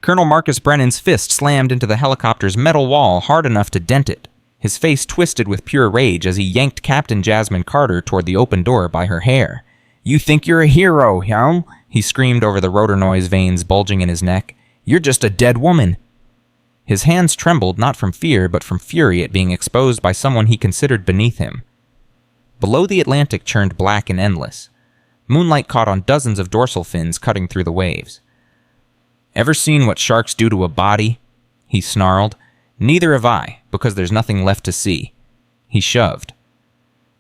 Colonel Marcus Brennan's fist slammed into the helicopter's metal wall hard enough to dent it. His face twisted with pure rage as he yanked Captain Jasmine Carter toward the open door by her hair. "You think you're a hero, huh?" he screamed over the rotor noise veins bulging in his neck. "You're just a dead woman." His hands trembled not from fear but from fury at being exposed by someone he considered beneath him. Below, the Atlantic churned black and endless. Moonlight caught on dozens of dorsal fins cutting through the waves. "Ever seen what sharks do to a body?" he snarled. "Neither have I, because there's nothing left to see." He shoved.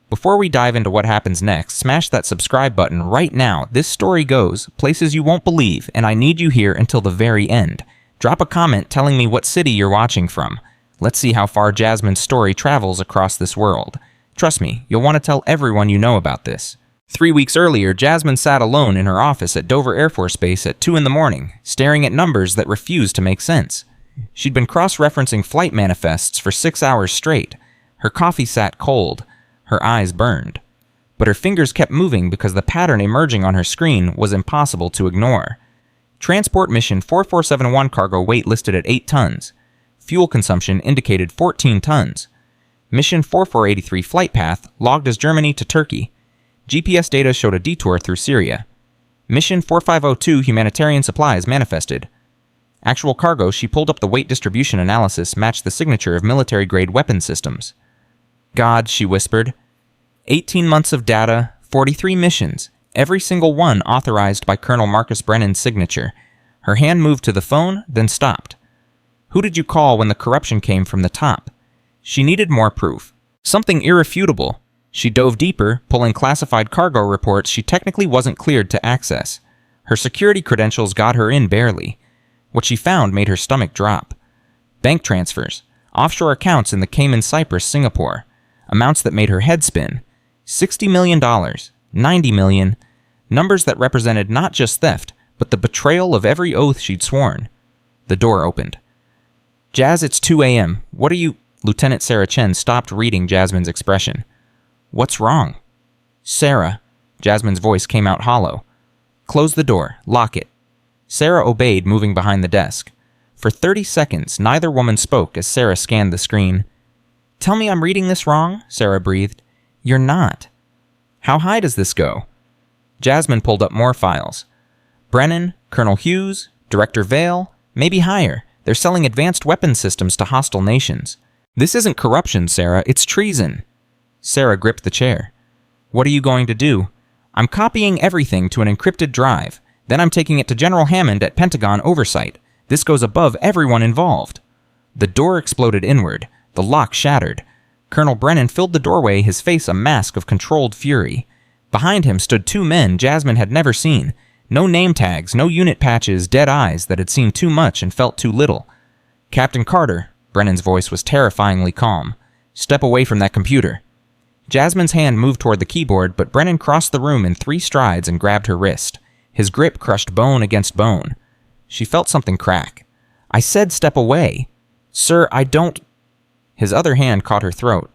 Before we dive into what happens next, smash that subscribe button right now. This story goes places you won't believe, and I need you here until the very end. Drop a comment telling me what city you're watching from. Let's see how far Jasmine's story travels across this world. Trust me, you'll want to tell everyone you know about this. 3 weeks earlier, Jasmine sat alone in her office at Dover Air Force Base at 2 in the morning, staring at numbers that refused to make sense. She'd been cross-referencing flight manifests for 6 hours straight. Her coffee sat cold. Her eyes burned. But her fingers kept moving because the pattern emerging on her screen was impossible to ignore. Transport Mission 4471 cargo weight listed at 8 tons. Fuel consumption indicated 14 tons. Mission 4483 flight path logged as Germany to Turkey. GPS data showed a detour through Syria. Mission 4502 humanitarian supplies manifested. Actual cargo, she pulled up the weight distribution analysis, matched the signature of military-grade weapon systems. "God," she whispered. 18 months of data, 43 missions, every single one authorized by Colonel Marcus Brennan's signature. Her hand moved to the phone, then stopped. Who did you call when the corruption came from the top? She needed more proof. Something irrefutable. She dove deeper, pulling classified cargo reports she technically wasn't cleared to access. Her security credentials got her in barely. What she found made her stomach drop. Bank transfers, offshore accounts in the Cayman, Cyprus, Singapore. Amounts that made her head spin. $60 million, $90 million. Numbers that represented not just theft, but the betrayal of every oath she'd sworn. The door opened. "Jazz, it's 2 a.m. What are you—" Lieutenant Sarah Chen stopped reading Jasmine's expression. "What's wrong?" "Sarah." Jasmine's voice came out hollow. "Close the door. Lock it." Sarah obeyed, moving behind the desk. For 30 seconds, neither woman spoke as Sarah scanned the screen. "Tell me I'm reading this wrong?" Sarah breathed. "You're not." "How high does this go?" Jasmine pulled up more files. Brennan, Colonel Hughes, Director Vale, maybe higher. They're selling advanced weapons systems to hostile nations. "This isn't corruption, Sarah. It's treason." Sarah gripped the chair. "What are you going to do?" "I'm copying everything to an encrypted drive. Then I'm taking it to General Hammond at Pentagon Oversight. This goes above everyone involved." The door exploded inward. The lock shattered. Colonel Brennan filled the doorway, his face a mask of controlled fury. Behind him stood 2 men Jasmine had never seen. No name tags, no unit patches, dead eyes that had seen too much and felt too little. "Captain Carter," Brennan's voice was terrifyingly calm. "Step away from that computer." Jasmine's hand moved toward the keyboard, but Brennan crossed the room in 3 strides and grabbed her wrist. His grip crushed bone against bone. She felt something crack. "I said step away." "Sir, I don't—" His other hand caught her throat.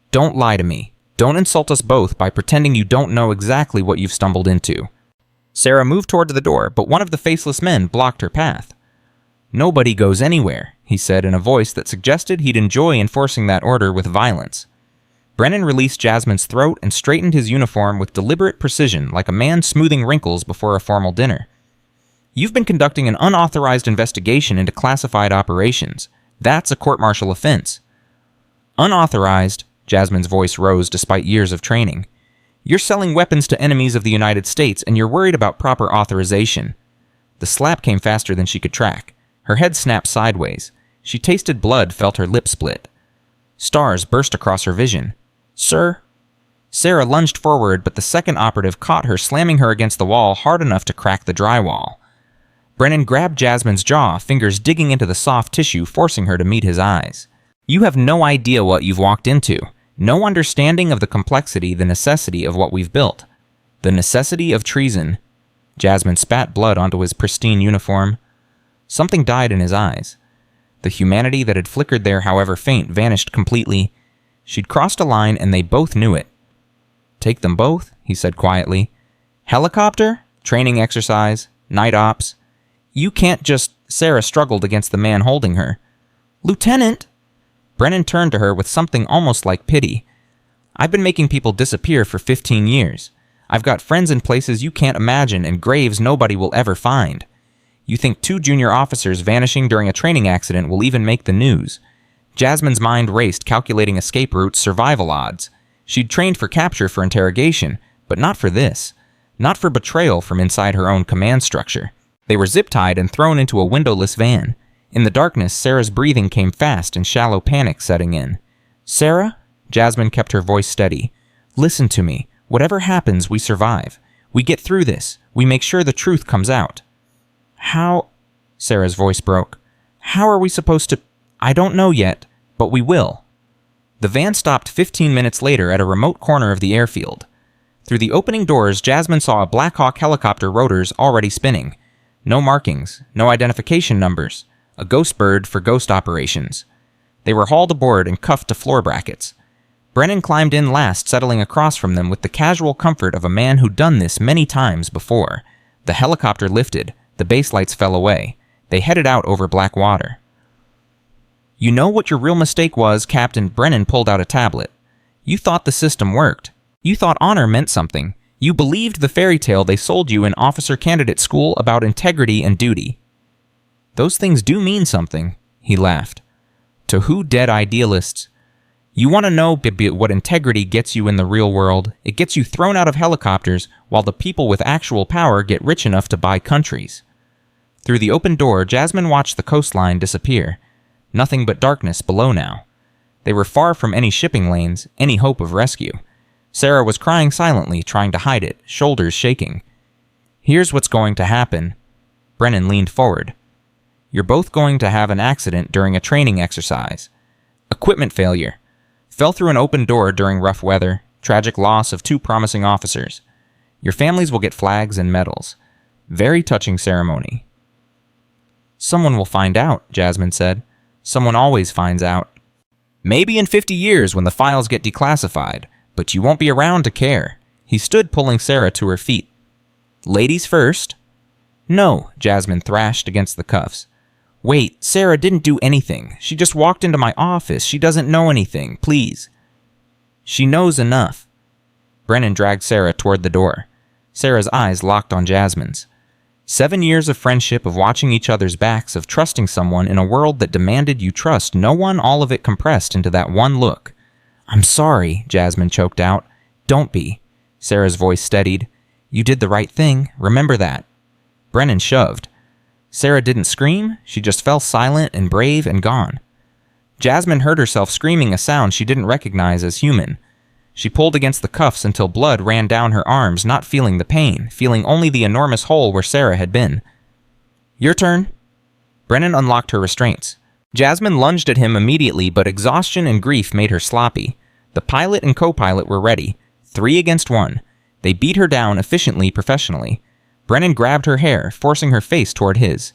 "Don't lie to me. Don't insult us both by pretending you don't know exactly what you've stumbled into." Sarah moved toward the door, but one of the faceless men blocked her path. "Nobody goes anywhere," he said in a voice that suggested he'd enjoy enforcing that order with violence. Brennan released Jasmine's throat and straightened his uniform with deliberate precision, like a man smoothing wrinkles before a formal dinner. "You've been conducting an unauthorized investigation into classified operations. That's a court-martial offense." "Unauthorized," Jasmine's voice rose despite years of training. "You're selling weapons to enemies of the United States, and you're worried about proper authorization." The slap came faster than she could track. Her head snapped sideways. She tasted blood, felt her lip split. Stars burst across her vision. "Sir?" Sarah lunged forward, but the second operative caught her, slamming her against the wall hard enough to crack the drywall. Brennan grabbed Jasmine's jaw, fingers digging into the soft tissue, forcing her to meet his eyes. "You have no idea what you've walked into. No understanding of the complexity, the necessity of what we've built. The necessity of treason." Jasmine spat blood onto his pristine uniform. Something died in his eyes. The humanity that had flickered there, however faint, vanished completely. She'd crossed a line, and they both knew it. "Take them both," he said quietly. "Helicopter? Training exercise? Night ops? You can't just... Sarah struggled against the man holding her. Lieutenant! Brennan turned to her with something almost like pity. I've been making people disappear for 15 years. I've got friends in places you can't imagine and graves nobody will ever find. You think 2 junior officers vanishing during a training accident will even make the news? Jasmine's mind raced, calculating escape routes, survival odds. She'd trained for capture for interrogation, but not for this. Not for betrayal from inside her own command structure. They were zip-tied and thrown into a windowless van. In the darkness, Sarah's breathing came fast and shallow panic setting in. Sarah? Jasmine kept her voice steady. Listen to me. Whatever happens, we survive. We get through this. We make sure the truth comes out. How? Sarah's voice broke. How are we supposed to... I don't know yet, but we will. The van stopped 15 minutes later at a remote corner of the airfield. Through the opening doors, Jasmine saw a Black Hawk helicopter rotors already spinning. No markings, no identification numbers. A ghost bird for ghost operations. They were hauled aboard and cuffed to floor brackets. Brennan climbed in last, settling across from them with the casual comfort of a man who'd done this many times before. The helicopter lifted. The base lights fell away. They headed out over black water. You know what your real mistake was, Captain? Brennan pulled out a tablet. You thought the system worked. You thought honor meant something. You believed the fairy tale they sold you in officer candidate school about integrity and duty. Those things do mean something, he laughed. To who dead idealists? You want to know what integrity gets you in the real world? It gets you thrown out of helicopters while the people with actual power get rich enough to buy countries. Through the open door, Jasmine watched the coastline disappear. Nothing but darkness below now. They were far from any shipping lanes, any hope of rescue. Sarah was crying silently, trying to hide it, shoulders shaking. Here's what's going to happen. Brennan leaned forward. You're both going to have an accident during a training exercise. Equipment failure. Fell through an open door during rough weather. Tragic loss of 2 promising officers. Your families will get flags and medals. Very touching ceremony. Someone will find out, Jasmine said. Someone always finds out. Maybe in 50 years when the files get declassified, but you won't be around to care. He stood, pulling Sarah to her feet. Ladies first. No, Jasmine thrashed against the cuffs. Wait, Sarah didn't do anything. She just walked into my office. She doesn't know anything, please. She knows enough. Brennan dragged Sarah toward the door. Sarah's eyes locked on Jasmine's. 7 years of friendship, of watching each other's backs, of trusting someone in a world that demanded you trust no one, all of it compressed into that one look. I'm sorry, Jasmine choked out. Don't be. Sarah's voice steadied. You did the right thing. Remember that. Brennan shoved. Sarah didn't scream. She just fell silent and brave and gone. Jasmine heard herself screaming a sound she didn't recognize as human. She pulled against the cuffs until blood ran down her arms, not feeling the pain, feeling only the enormous hole where Sarah had been. Your turn. Brennan unlocked her restraints. Jasmine lunged at him immediately, but exhaustion and grief made her sloppy. The pilot and co-pilot were ready. 3 against 1. They beat her down efficiently, professionally. Brennan grabbed her hair, forcing her face toward his.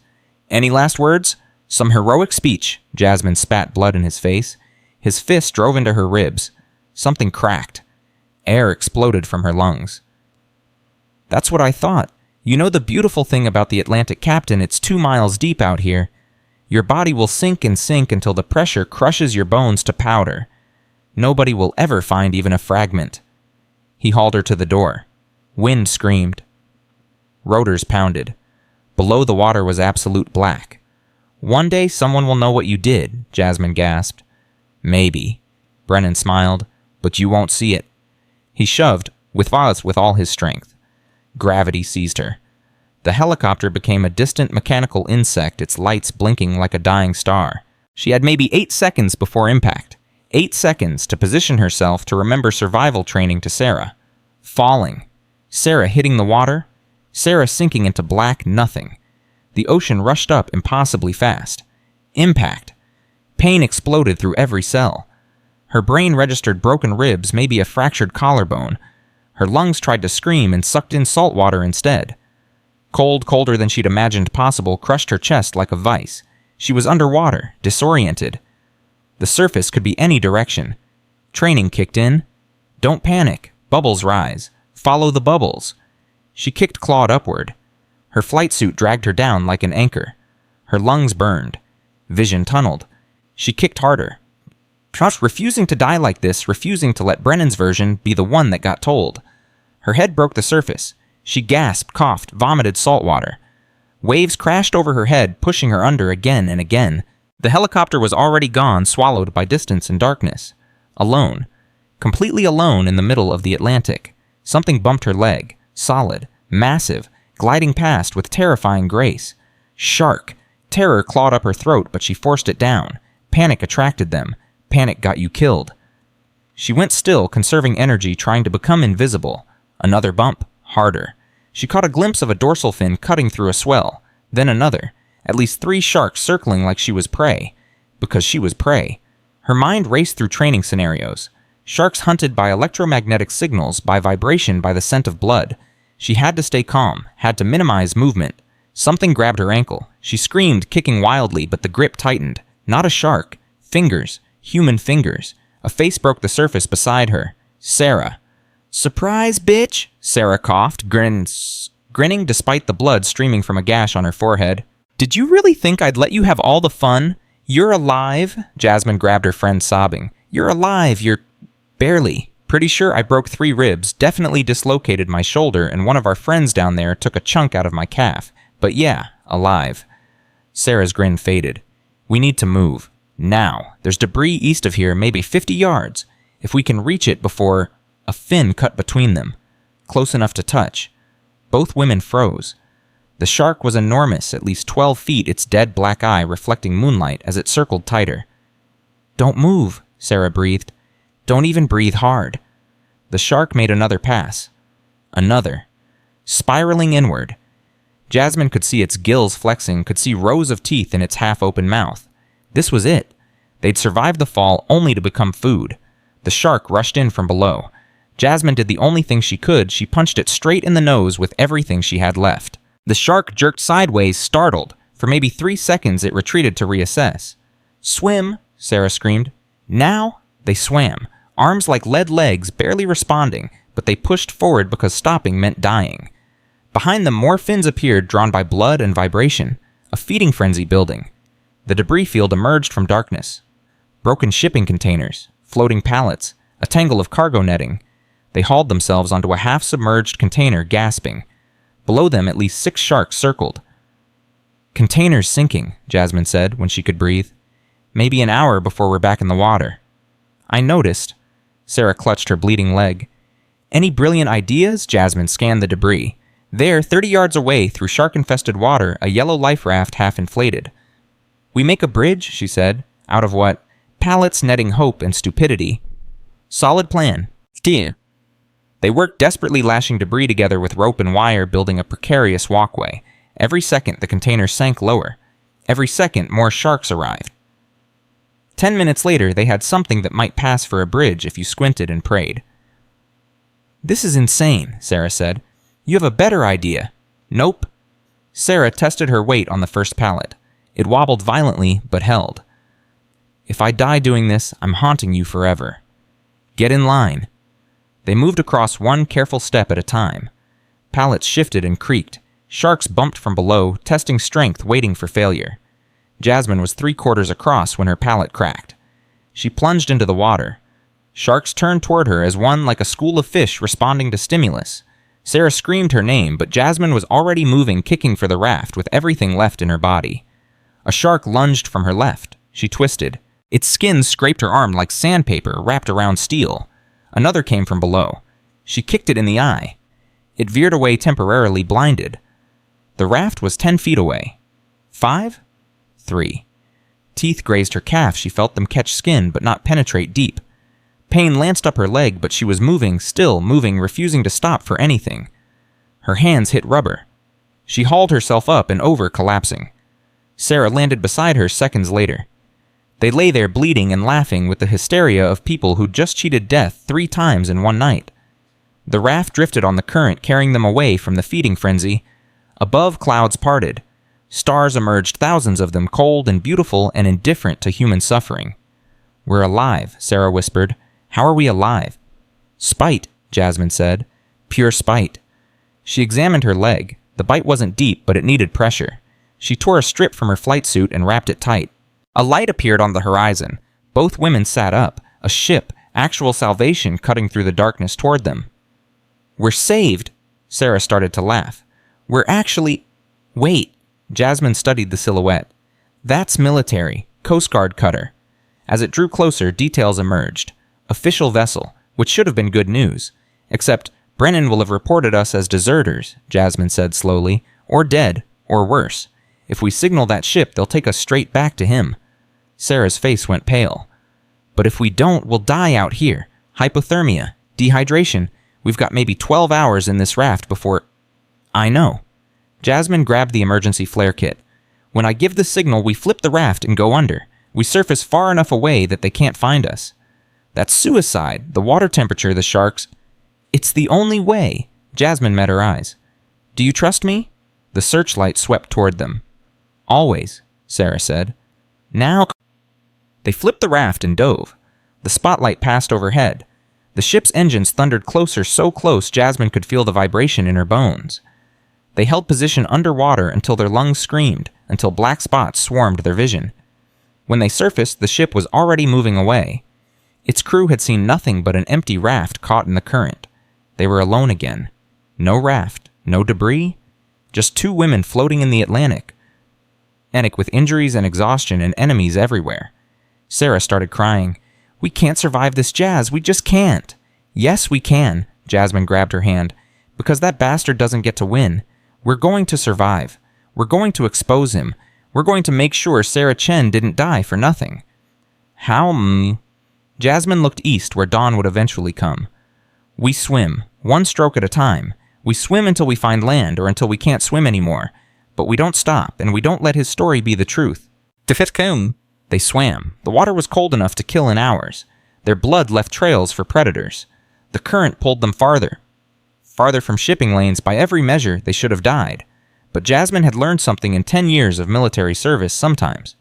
Any last words? Some heroic speech. Jasmine spat blood in his face. His fist drove into her ribs. Something cracked. Air exploded from her lungs. That's what I thought. You know the beautiful thing about the Atlantic, Captain, it's 2 miles deep out here. Your body will sink and sink until the pressure crushes your bones to powder. Nobody will ever find even a fragment. He hauled her to the door. Wind screamed. Rotors pounded. Below the water was absolute black. One day someone will know what you did, Jasmine gasped. Maybe. Brennan smiled. But you won't see it. He shoved, with all his strength. Gravity seized her. The helicopter became a distant mechanical insect, its lights blinking like a dying star. She had maybe 8 seconds before impact. 8 seconds to position herself, to remember survival training to Sarah. Falling. Sarah hitting the water. Sarah sinking into black nothing. The ocean rushed up impossibly fast. Impact. Pain exploded through every cell. Her brain registered broken ribs, maybe a fractured collarbone. Her lungs tried to scream and sucked in salt water instead. Cold, colder than she'd imagined possible, crushed her chest like a vice. She was underwater, disoriented. The surface could be any direction. Training kicked in. Don't panic. Bubbles rise. Follow the bubbles. She kicked clawed upward. Her flight suit dragged her down like an anchor. Her lungs burned. Vision tunneled. She kicked harder. Refusing to die like this, refusing to let Brennan's version be the one that got told. Her head broke the surface. She gasped, coughed, vomited salt water. Waves crashed over her head, pushing her under again and again. The helicopter was already gone, swallowed by distance and darkness. Alone. Completely alone in the middle of the Atlantic. Something bumped her leg. Solid. Massive. Gliding past with terrifying grace. Shark. Terror clawed up her throat, but she forced it down. Panic attracted them. Panic got you killed. She went still, conserving energy, trying to become invisible. Another bump. Harder. She caught a glimpse of a dorsal fin cutting through a swell. Then another. At least 3 sharks circling like she was prey. Because she was prey. Her mind raced through training scenarios. Sharks hunted by electromagnetic signals, by vibration, by the scent of blood. She had to stay calm, had to minimize movement. Something grabbed her ankle. She screamed, kicking wildly, but the grip tightened. Not a shark. Fingers. Human fingers. A face broke the surface beside her. Sarah. "Surprise, bitch!" Sarah coughed, grinning despite the blood streaming from a gash on her forehead. "Did you really think I'd let you have all the fun? You're alive?" Jasmine grabbed her friend, sobbing. "You're alive, you're... barely. Pretty sure I broke 3 ribs, definitely dislocated my shoulder, and one of our friends down there took a chunk out of my calf. But yeah, alive." Sarah's grin faded. "We need to move. Now. There's debris east of here, maybe 50 yards. If we can reach it before... A fin cut between them. Close enough to touch. Both women froze. The shark was enormous, at least 12 feet, its dead black eye reflecting moonlight as it circled tighter. "Don't move," Sarah breathed. "Don't even breathe hard." The shark made another pass. Another. Spiraling inward. Jasmine could see its gills flexing, could see rows of teeth in its half-open mouth. This was it. They'd survived the fall only to become food. The shark rushed in from below. Jasmine did the only thing she could. She punched it straight in the nose with everything she had left. The shark jerked sideways, startled. For maybe 3 seconds, it retreated to reassess. "Swim!" Sarah screamed. "Now?" They swam, arms like lead legs, barely responding, but they pushed forward because stopping meant dying. Behind them, more fins appeared, drawn by blood and vibration. A feeding frenzy building. The debris field emerged from darkness. Broken shipping containers, floating pallets, a tangle of cargo netting. They hauled themselves onto a half-submerged container, gasping. Below them, at least 6 sharks circled. "Container's sinking," Jasmine said when she could breathe. "Maybe an hour before we're back in the water." "I noticed." Sarah clutched her bleeding leg. "Any brilliant ideas?" Jasmine scanned the debris. There, 30 yards away, through shark-infested water, a yellow life raft half-inflated. "We make a bridge," she said. "Out of what? Pallets netting hope and stupidity." "Solid plan." "Dear." They worked desperately, lashing debris together with rope and wire, building a precarious walkway. Every second, the container sank lower. Every second, more sharks arrived. 10 minutes later, they had something that might pass for a bridge if you squinted and prayed. "This is insane," Sarah said. "You have a better idea." "Nope." Sarah tested her weight on the first pallet. It wobbled violently, but held. "If I die doing this, I'm haunting you forever." "Get in line." They moved across one careful step at a time. Pallets shifted and creaked. Sharks bumped from below, testing strength, waiting for failure. Jasmine was 3/4 across when her pallet cracked. She plunged into the water. Sharks turned toward her as one like a school of fish responding to stimulus. Sarah screamed her name, but Jasmine was already moving, kicking for the raft with everything left in her body. A shark lunged from her left. She twisted. Its skin scraped her arm like sandpaper wrapped around steel. Another came from below. She kicked it in the eye. It veered away temporarily, blinded. The raft was 10 feet away. 5? 3. Teeth grazed her calf. She felt them catch skin, but not penetrate deep. Pain lanced up her leg, but she was moving, still moving, refusing to stop for anything. Her hands hit rubber. She hauled herself up and over, collapsing. Sarah landed beside her seconds later. They lay there bleeding and laughing with the hysteria of people who'd just cheated death 3 times in one night. The raft drifted on the current, carrying them away from the feeding frenzy. Above, clouds parted. Stars emerged, thousands of them, cold and beautiful and indifferent to human suffering. "We're alive," Sarah whispered. "How are we alive?" "Spite," Jasmine said. "Pure spite." She examined her leg. The bite wasn't deep, but it needed pressure. She tore a strip from her flight suit and wrapped it tight. A light appeared on the horizon. Both women sat up. A ship, actual salvation cutting through the darkness toward them. "We're saved!" Sarah started to laugh. "We're actually—" "Wait." Jasmine studied the silhouette. "That's military. Coast Guard cutter." As it drew closer, details emerged. Official vessel, which should have been good news. Except, Brennan will have reported us as deserters, Jasmine said slowly. Or dead, or worse. If we signal that ship, they'll take us straight back to him. Sarah's face went pale. "But if we don't, we'll die out here. Hypothermia, dehydration. We've got maybe 12 hours in this raft before—" "I know." Jasmine grabbed the emergency flare kit. "When I give the signal, we flip the raft and go under. We surface far enough away that they can't find us." "That's suicide. The water temperature, the sharks—" "It's the only way." Jasmine met her eyes. "Do you trust me?" The searchlight swept toward them. "Always," Sarah said. "Now—" They flipped the raft and dove. The spotlight passed overhead. The ship's engines thundered closer, so close Jasmine could feel the vibration in her bones. They held position underwater until their lungs screamed, until black spots swarmed their vision. When they surfaced, the ship was already moving away. Its crew had seen nothing but an empty raft caught in the current. They were alone again. No raft, no debris, just two women floating in the Atlantic with injuries and exhaustion and enemies everywhere. Sarah started crying. "We can't survive this, Jazz. We just can't." "Yes, we can." Jasmine grabbed her hand. "Because that bastard doesn't get to win. We're going to survive. We're going to expose him. We're going to make sure Sarah Chen didn't die for nothing." "How, Jasmine looked east where dawn would eventually come. "We swim, one stroke at a time. We swim until we find land or until we can't swim anymore. But we don't stop, and we don't let his story be the truth." They swam. The water was cold enough to kill in hours. Their blood left trails for predators. The current pulled them farther from shipping lanes. By every measure, they should have died. But Jasmine had learned something in 10 years of military service sometimes.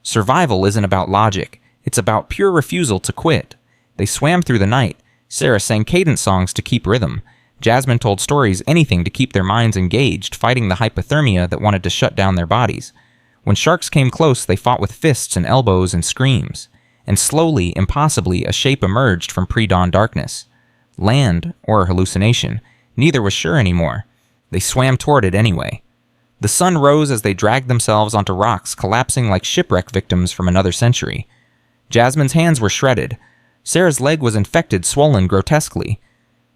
Survival isn't about logic. It's about pure refusal to quit. They swam through the night. Sarah sang cadence songs to keep rhythm. Jasmine told stories, anything to keep their minds engaged, fighting the hypothermia that wanted to shut down their bodies. When sharks came close, they fought with fists and elbows and screams. And slowly, impossibly, a shape emerged from pre-dawn darkness. Land, or a hallucination, neither was sure anymore. They swam toward it anyway. The sun rose as they dragged themselves onto rocks, collapsing like shipwreck victims from another century. Jasmine's hands were shredded. Sarah's leg was infected, swollen grotesquely.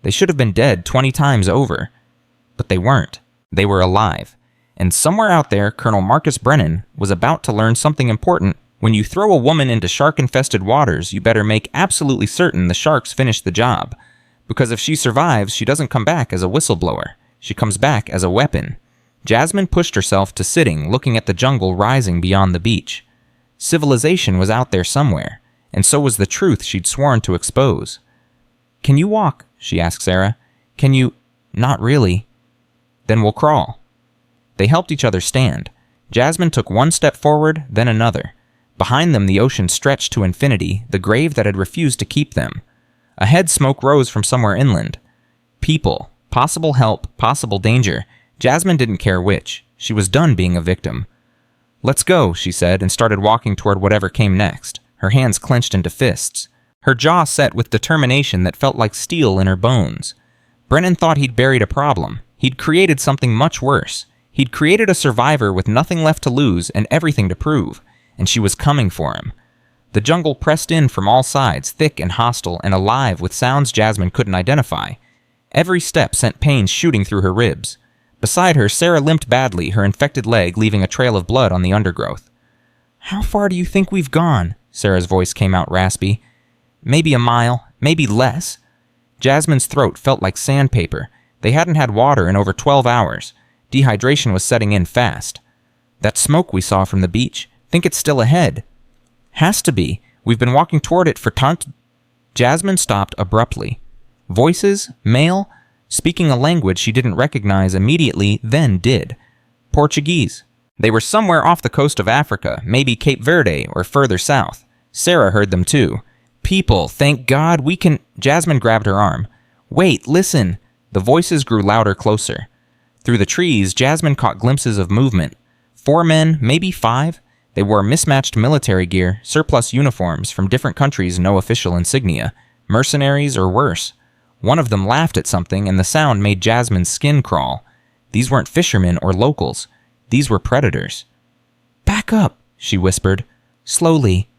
They should have been dead 20 times over. But they weren't. They were alive. And somewhere out there, Colonel Marcus Brennan was about to learn something important. When you throw a woman into shark-infested waters, you better make absolutely certain the sharks finish the job. Because if she survives, she doesn't come back as a whistleblower. She comes back as a weapon. Jasmine pushed herself to sitting, looking at the jungle rising beyond the beach. Civilization was out there somewhere, and so was the truth she'd sworn to expose. "Can you walk?" she asked Sarah. "Can you—" "Not really." "Then we'll crawl." They helped each other stand. Jasmine took one step forward, then another. Behind them, the ocean stretched to infinity, the grave that had refused to keep them. Ahead, smoke rose from somewhere inland. People, possible help, possible danger. Jasmine didn't care which. She was done being a victim. "Let's go," she said, and started walking toward whatever came next, her hands clenched into fists. Her jaw set with determination that felt like steel in her bones. Brennan thought he'd buried a problem. He'd created something much worse. He'd created a survivor with nothing left to lose and everything to prove, and she was coming for him. The jungle pressed in from all sides, thick and hostile and alive with sounds Jasmine couldn't identify. Every step sent pain shooting through her ribs. Beside her, Sarah limped badly, her infected leg leaving a trail of blood on the undergrowth. "How far do you think we've gone?" Sarah's voice came out raspy. "Maybe a mile, maybe less." Jasmine's throat felt like sandpaper. They hadn't had water in over 12 hours. Dehydration was setting in fast. "That smoke we saw from the beach, think it's still ahead." "Has to be. We've been walking toward it for Jasmine stopped abruptly. Voices, male, speaking a language she didn't recognize immediately, then did. Portuguese. They were somewhere off the coast of Africa, maybe Cape Verde or further south. Sarah heard them too. "People, thank God, we can—" Jasmine grabbed her arm. "Wait, listen." The voices grew louder, closer. Through the trees, Jasmine caught glimpses of movement. 4 men, maybe 5. They wore mismatched military gear, surplus uniforms from different countries, no official insignia. Mercenaries or worse. One of them laughed at something, and the sound made Jasmine's skin crawl. These weren't fishermen or locals. These were predators. "Back up," she whispered. "Slowly."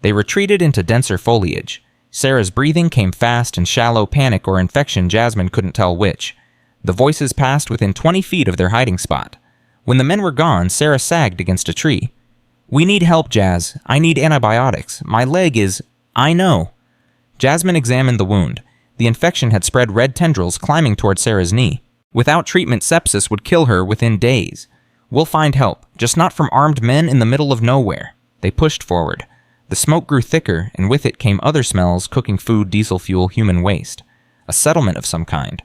They retreated into denser foliage. Sarah's breathing came fast and shallow, panic or infection, Jasmine couldn't tell which. The voices passed within 20 feet of their hiding spot. When the men were gone, Sarah sagged against a tree. "We need help, Jazz. I need antibiotics. My leg is—" "I know." Jasmine examined the wound. The infection had spread red tendrils climbing toward Sarah's knee. Without treatment, sepsis would kill her within days. "We'll find help, just not from armed men in the middle of nowhere." They pushed forward. The smoke grew thicker, and with it came other smells: cooking food, diesel fuel, human waste. A settlement of some kind.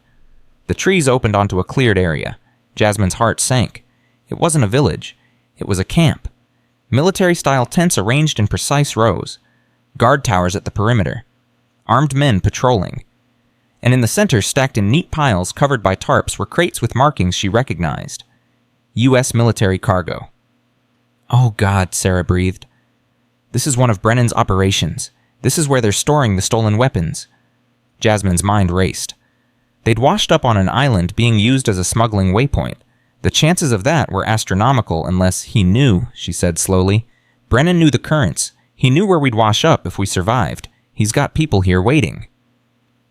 The trees opened onto a cleared area. Jasmine's heart sank. It wasn't a village. It was a camp. Military-style tents arranged in precise rows. Guard towers at the perimeter. Armed men patrolling. And in the center, stacked in neat piles covered by tarps, were crates with markings she recognized. U.S. military cargo. "Oh God," Sarah breathed. "This is one of Brennan's operations. This is where they're storing the stolen weapons." Jasmine's mind raced. They'd washed up on an island being used as a smuggling waypoint. The chances of that were astronomical unless he knew, she said slowly. Brennan knew the currents. He knew where we'd wash up if we survived. He's got people here waiting.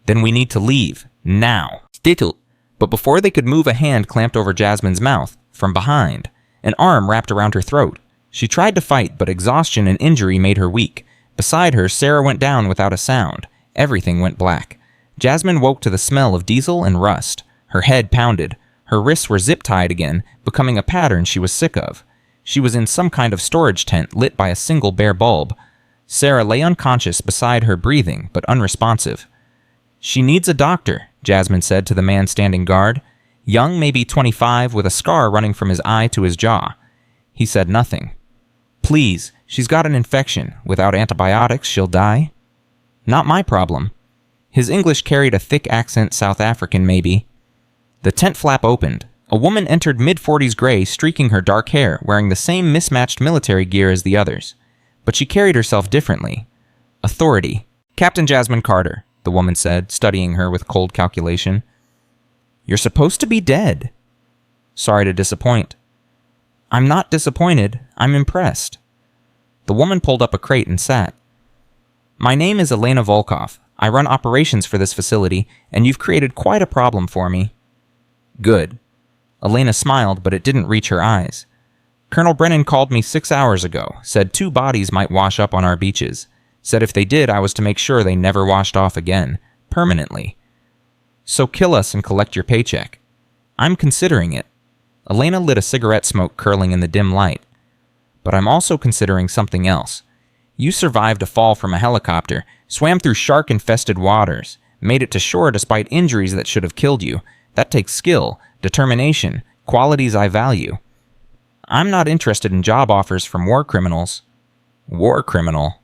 "Then we need to leave. Now." "Still." But before they could move, a hand clamped over Jasmine's mouth, from behind. An arm wrapped around her throat. She tried to fight, but exhaustion and injury made her weak. Beside her, Sarah went down without a sound. Everything went black. Jasmine woke to the smell of diesel and rust. Her head pounded. Her wrists were zip-tied again, becoming a pattern she was sick of. She was in some kind of storage tent lit by a single bare bulb. Sarah lay unconscious beside her, breathing, but unresponsive. "She needs a doctor," Jasmine said to the man standing guard. Young, maybe 25, with a scar running from his eye to his jaw. He said nothing. "Please, she's got an infection. Without antibiotics, she'll die." "Not my problem." His English carried a thick accent, South African maybe. The tent flap opened. A woman entered, mid-40s gray, streaking her dark hair, wearing the same mismatched military gear as the others. But she carried herself differently. Authority. "Captain Jasmine Carter," the woman said, studying her with cold calculation. "You're supposed to be dead." "Sorry to disappoint." "I'm not disappointed. I'm impressed." The woman pulled up a crate and sat. "My name is Elena Volkov. I run operations for this facility, and you've created quite a problem for me." "Good." Elena smiled, but it didn't reach her eyes. "Colonel Brennan called me 6 hours ago, said 2 bodies might wash up on our beaches. Said if they did, I was to make sure they never washed off again, permanently. So kill us and collect your paycheck. I'm considering it." Elena lit a cigarette, smoke curling in the dim light. "But I'm also considering something else. You survived a fall from a helicopter, swam through shark-infested waters, made it to shore despite injuries that should have killed you. That takes skill, determination, qualities I value. I'm not interested in job offers from war criminals." "War criminal?"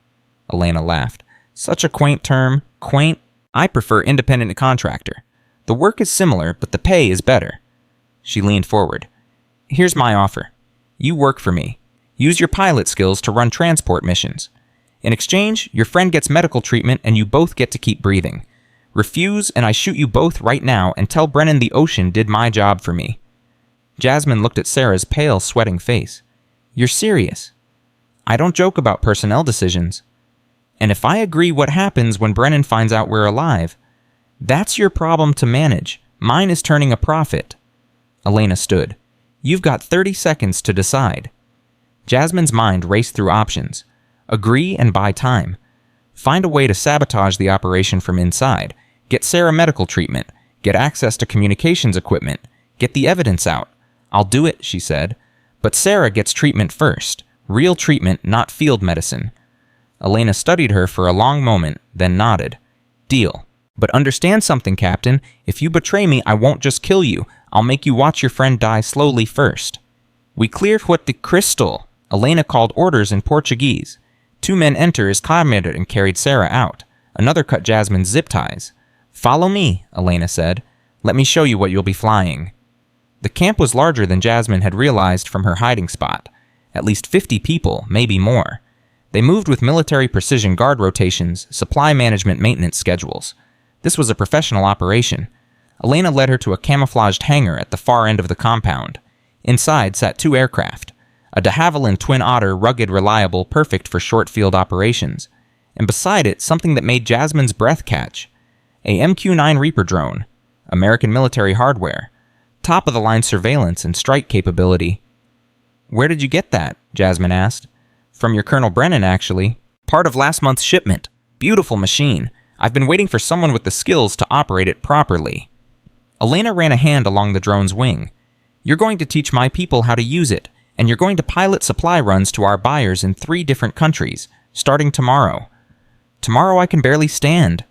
Elena laughed. "Such a quaint term. Quaint? I prefer independent contractor. The work is similar, but the pay is better." She leaned forward. "Here's my offer. You work for me. Use your pilot skills to run transport missions. In exchange, your friend gets medical treatment and you both get to keep breathing. Refuse, and I shoot you both right now and tell Brennan the ocean did my job for me." Jasmine looked at Sarah's pale, sweating face. "You're serious?" "I don't joke about personnel decisions." "And if I agree, what happens when Brennan finds out we're alive?" "That's your problem to manage. Mine is turning a profit." Elena stood. "You've got 30 seconds to decide." Jasmine's mind raced through options. Agree and buy time. Find a way to sabotage the operation from inside. Get Sarah medical treatment. Get access to communications equipment. Get the evidence out. "I'll do it," she said. "But Sarah gets treatment first. Real treatment, not field medicine." Elena studied her for a long moment, then nodded. "Deal. But understand something, Captain. If you betray me, I won't just kill you. I'll make you watch your friend die slowly first." "We cleared what the crystal." Elena called orders in Portuguese. 2 men entered as commented and carried Sarah out. Another cut Jasmine's zip ties. "Follow me," Elena said. "Let me show you what you'll be flying." The camp was larger than Jasmine had realized from her hiding spot. At least 50 people, maybe more. They moved with military precision guard rotations, supply management maintenance schedules. This was a professional operation. Elena led her to a camouflaged hangar at the far end of the compound. Inside sat 2 aircraft. A de Havilland Twin Otter, rugged, reliable, perfect for short field operations. And beside it, something that made Jasmine's breath catch. A MQ-9 Reaper drone. American military hardware. Top-of-the-line surveillance and strike capability. "Where did you get that?" Jasmine asked. "From your Colonel Brennan, actually. Part of last month's shipment. Beautiful machine. I've been waiting for someone with the skills to operate it properly." Elena ran a hand along the drone's wing. "You're going to teach my people how to use it, and you're going to pilot supply runs to our buyers in 3 different countries, starting tomorrow." "Tomorrow I can barely stand."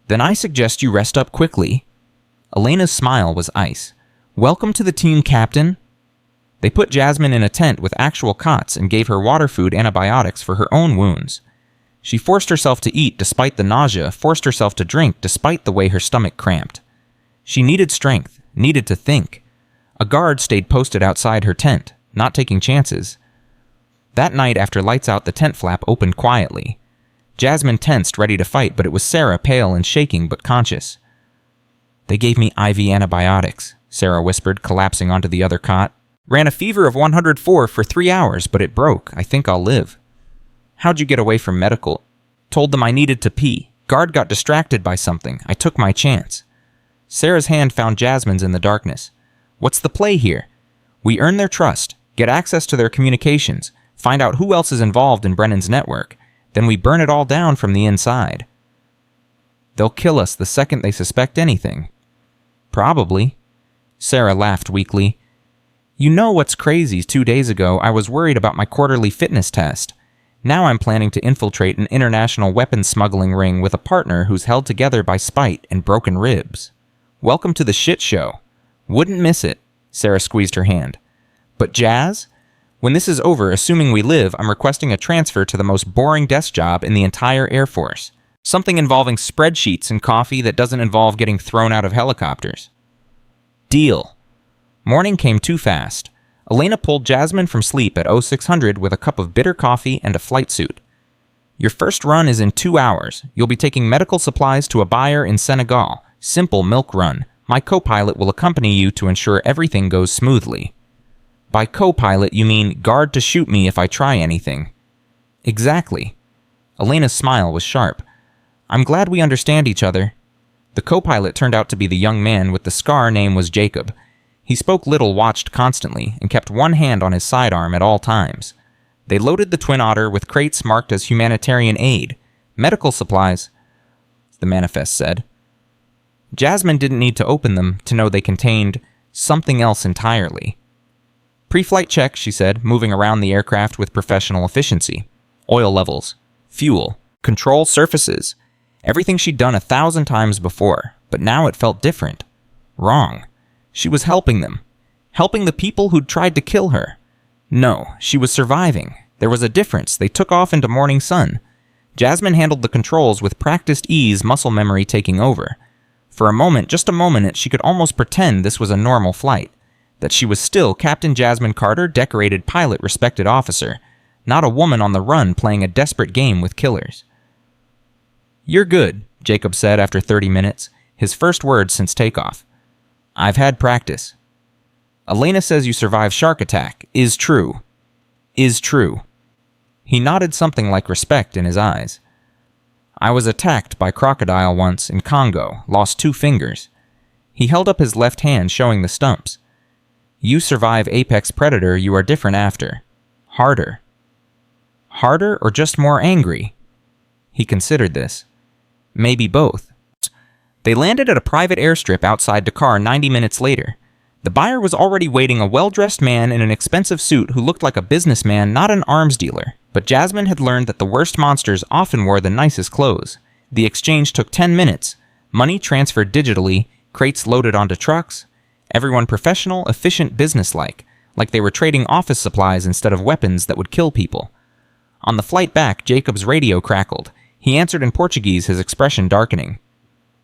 "Then I suggest you rest up quickly." Elena's smile was ice. "Welcome to the team, Captain." They put Jasmine in a tent with actual cots and gave her water, food, antibiotics for her own wounds. She forced herself to eat despite the nausea, forced herself to drink despite the way her stomach cramped. She needed strength, needed to think. A guard stayed posted outside her tent, not taking chances. That night after lights out, the tent flap opened quietly. Jasmine tensed, ready to fight, but it was Sarah, pale and shaking but conscious. "They gave me IV antibiotics," Sarah whispered, collapsing onto the other cot. "Ran a fever of 104 for 3 hours, but it broke. I think I'll live." "How'd you get away from medical?" "Told them I needed to pee. Guard got distracted by something. I took my chance." Sarah's hand found Jasmine's in the darkness. "What's the play here?" "We earn their trust, get access to their communications, find out who else is involved in Brennan's network. Then we burn it all down from the inside." "They'll kill us the second they suspect anything." "Probably." Sarah laughed weakly. "You know what's crazy? 2 days ago, I was worried about my quarterly fitness test. Now I'm planning to infiltrate an international weapons-smuggling ring with a partner who's held together by spite and broken ribs. Welcome to the shit show. Wouldn't miss it." Sarah squeezed her hand. "But Jazz? When this is over, assuming we live, I'm requesting a transfer to the most boring desk job in the entire Air Force. Something involving spreadsheets and coffee that doesn't involve getting thrown out of helicopters." "Deal." Morning came too fast. Elena pulled Jasmine from sleep at 0600 with a cup of bitter coffee and a flight suit. "Your first run is in 2 hours. You'll be taking medical supplies to a buyer in Senegal. Simple milk run. My co-pilot will accompany you to ensure everything goes smoothly." "By co-pilot, you mean guard to shoot me if I try anything." "Exactly." Elena's smile was sharp. "I'm glad we understand each other." The co-pilot turned out to be the young man with the scar. Name was Jacob. He spoke little, watched constantly, and kept one hand on his sidearm at all times. They loaded the Twin Otter with crates marked as humanitarian aid, medical supplies, the manifest said. Jasmine didn't need to open them to know they contained something else entirely. "Pre-flight check," she said, moving around the aircraft with professional efficiency. Oil levels, fuel, control surfaces. Everything she'd done 1,000 times before, but now it felt different. Wrong. She was helping them. Helping the people who'd tried to kill her. No, she was surviving. There was a difference. They took off into morning sun. Jasmine handled the controls with practiced ease, muscle memory taking over. For a moment, just a moment, she could almost pretend this was a normal flight. That she was still Captain Jasmine Carter, decorated pilot, respected officer. Not a woman on the run playing a desperate game with killers. "You're good," Jacob said after 30 minutes, his first word since takeoff. "I've had practice." "Elena says you survived shark attack. Is true." "Is true." He nodded, something like respect in his eyes. "I was attacked by crocodile once in Congo, lost 2 fingers. He held up his left hand, showing the stumps. "You survive apex predator, you are different after. Harder." "Harder or just more angry?" He considered this. "Maybe both." They landed at a private airstrip outside Dakar 90 minutes later. The buyer was already waiting, a well-dressed man in an expensive suit who looked like a businessman, not an arms dealer. But Jasmine had learned that the worst monsters often wore the nicest clothes. The exchange took 10 minutes. Money transferred digitally, crates loaded onto trucks. Everyone professional, efficient, businesslike, like they were trading office supplies instead of weapons that would kill people. On the flight back, Jacob's radio crackled. He answered in Portuguese, his expression darkening.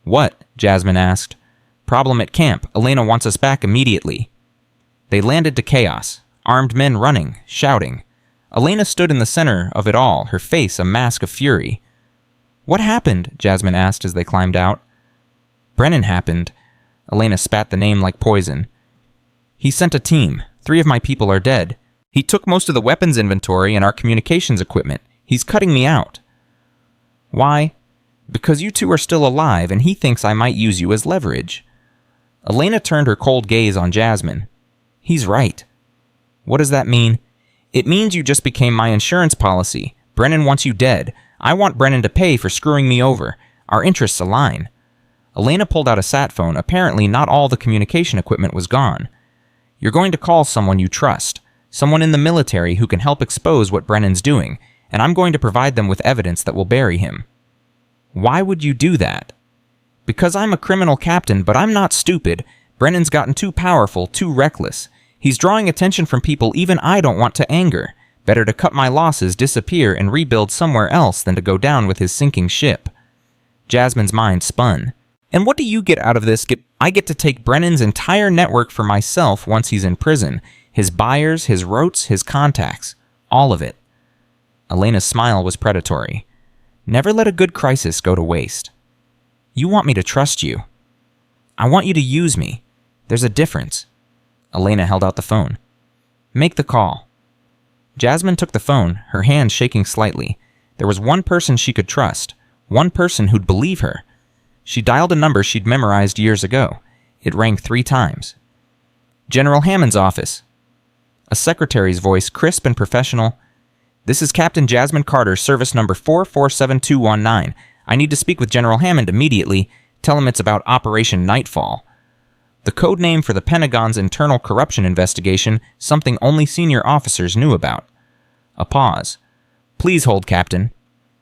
"What?" Jasmine asked. "Problem at camp. Elena wants us back immediately." They landed to chaos, armed men running, shouting. Elena stood in the center of it all, her face a mask of fury. "What happened?" Jasmine asked as they climbed out. "Brennan happened." Elena spat the name like poison. "He sent a team. 3 of my people are dead. He took most of the weapons inventory and our communications equipment. He's cutting me out." "Why?" "Because you 2 are still alive, and he thinks I might use you as leverage." Elena turned her cold gaze on Jasmine. "He's right." "What does that mean?" "It means you just became my insurance policy. Brennan wants you dead. I want Brennan to pay for screwing me over. Our interests align." Elena pulled out a sat phone. Apparently not all the communication equipment was gone. "You're going to call someone you trust, someone in the military who can help expose what Brennan's doing, and I'm going to provide them with evidence that will bury him." "Why would you do that?" "Because I'm a criminal captain, but I'm not stupid. Brennan's gotten too powerful, too reckless. He's drawing attention from people even I don't want to anger. Better to cut my losses, disappear, and rebuild somewhere else than to go down with his sinking ship." Jasmine's mind spun. "And what do you get out of this? I get to take Brennan's entire network for myself once he's in prison. His buyers, his routes, his contacts. All of it." Elena's smile was predatory. "Never let a good crisis go to waste." "You want me to trust you." "I want you to use me. There's a difference." Elena held out the phone. "Make the call." Jasmine took the phone, her hand shaking slightly. There was one person she could trust, one person who'd believe her. She dialed a number she'd memorized years ago. It rang 3 times. "General Hammond's office." A secretary's voice, crisp and professional. "This is Captain Jasmine Carter, service number 447219. I need to speak with General Hammond immediately. Tell him it's about Operation Nightfall." The code name for the Pentagon's internal corruption investigation, something only senior officers knew about. A pause. "Please hold, Captain."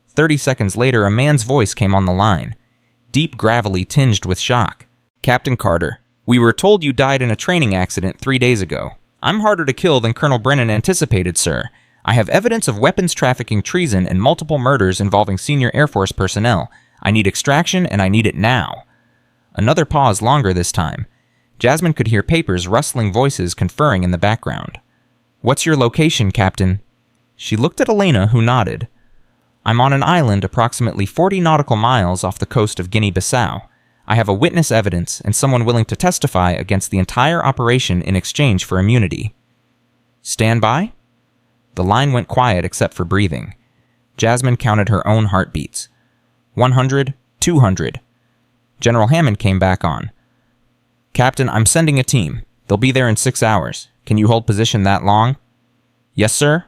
30 seconds later, a man's voice came on the line. Deep gravelly, tinged with shock. "Captain Carter, we were told you died in a training accident 3 days ago. I'm harder to kill than Colonel Brennan anticipated, sir. I have evidence of weapons trafficking, treason, and multiple murders involving senior Air Force personnel. I need extraction, and I need it now." Another pause, longer this time. Jasmine could hear papers, rustling voices conferring in the background. "What's your location, Captain?" She looked at Elena, who nodded. "I'm on an island approximately 40 nautical miles off the coast of Guinea-Bissau. I have a witness evidence and someone willing to testify against the entire operation in exchange for immunity." "Stand by?" The line went quiet except for breathing. Jasmine counted her own heartbeats. 100, 200. General Hammond came back on. "Captain, I'm sending a team. They'll be there in 6 hours. Can you hold position that long?" "Yes, sir."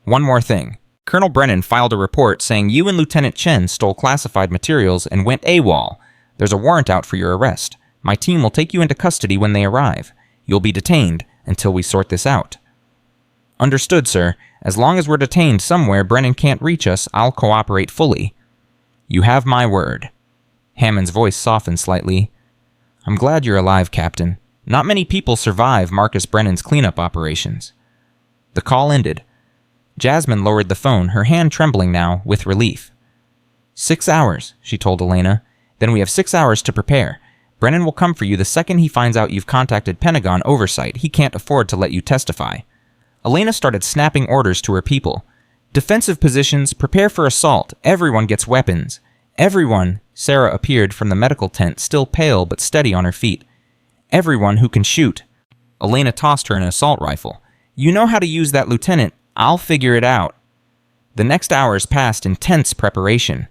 "One more thing. Colonel Brennan filed a report saying you and Lieutenant Chen stole classified materials and went AWOL. There's a warrant out for your arrest. My team will take you into custody when they arrive. You'll be detained until we sort this out." "Understood, sir. As long as we're detained somewhere Brennan can't reach us, I'll cooperate fully." "You have my word." Hammond's voice softened slightly. "I'm glad you're alive, Captain. Not many people survive Marcus Brennan's cleanup operations." The call ended. Jasmine lowered the phone, her hand trembling now, with relief. 6 hours, she told Elena. "Then we have 6 hours to prepare. Brennan will come for you the second he finds out you've contacted Pentagon oversight. He can't afford to let you testify." Elena started snapping orders to her people. "Defensive positions, prepare for assault. Everyone gets weapons. Everyone," Sarah appeared from the medical tent, still pale but steady on her feet. "Everyone who can shoot." Elena tossed her an assault rifle. "You know how to use that, Lieutenant. I'll figure it out." The next hours passed in tense preparation.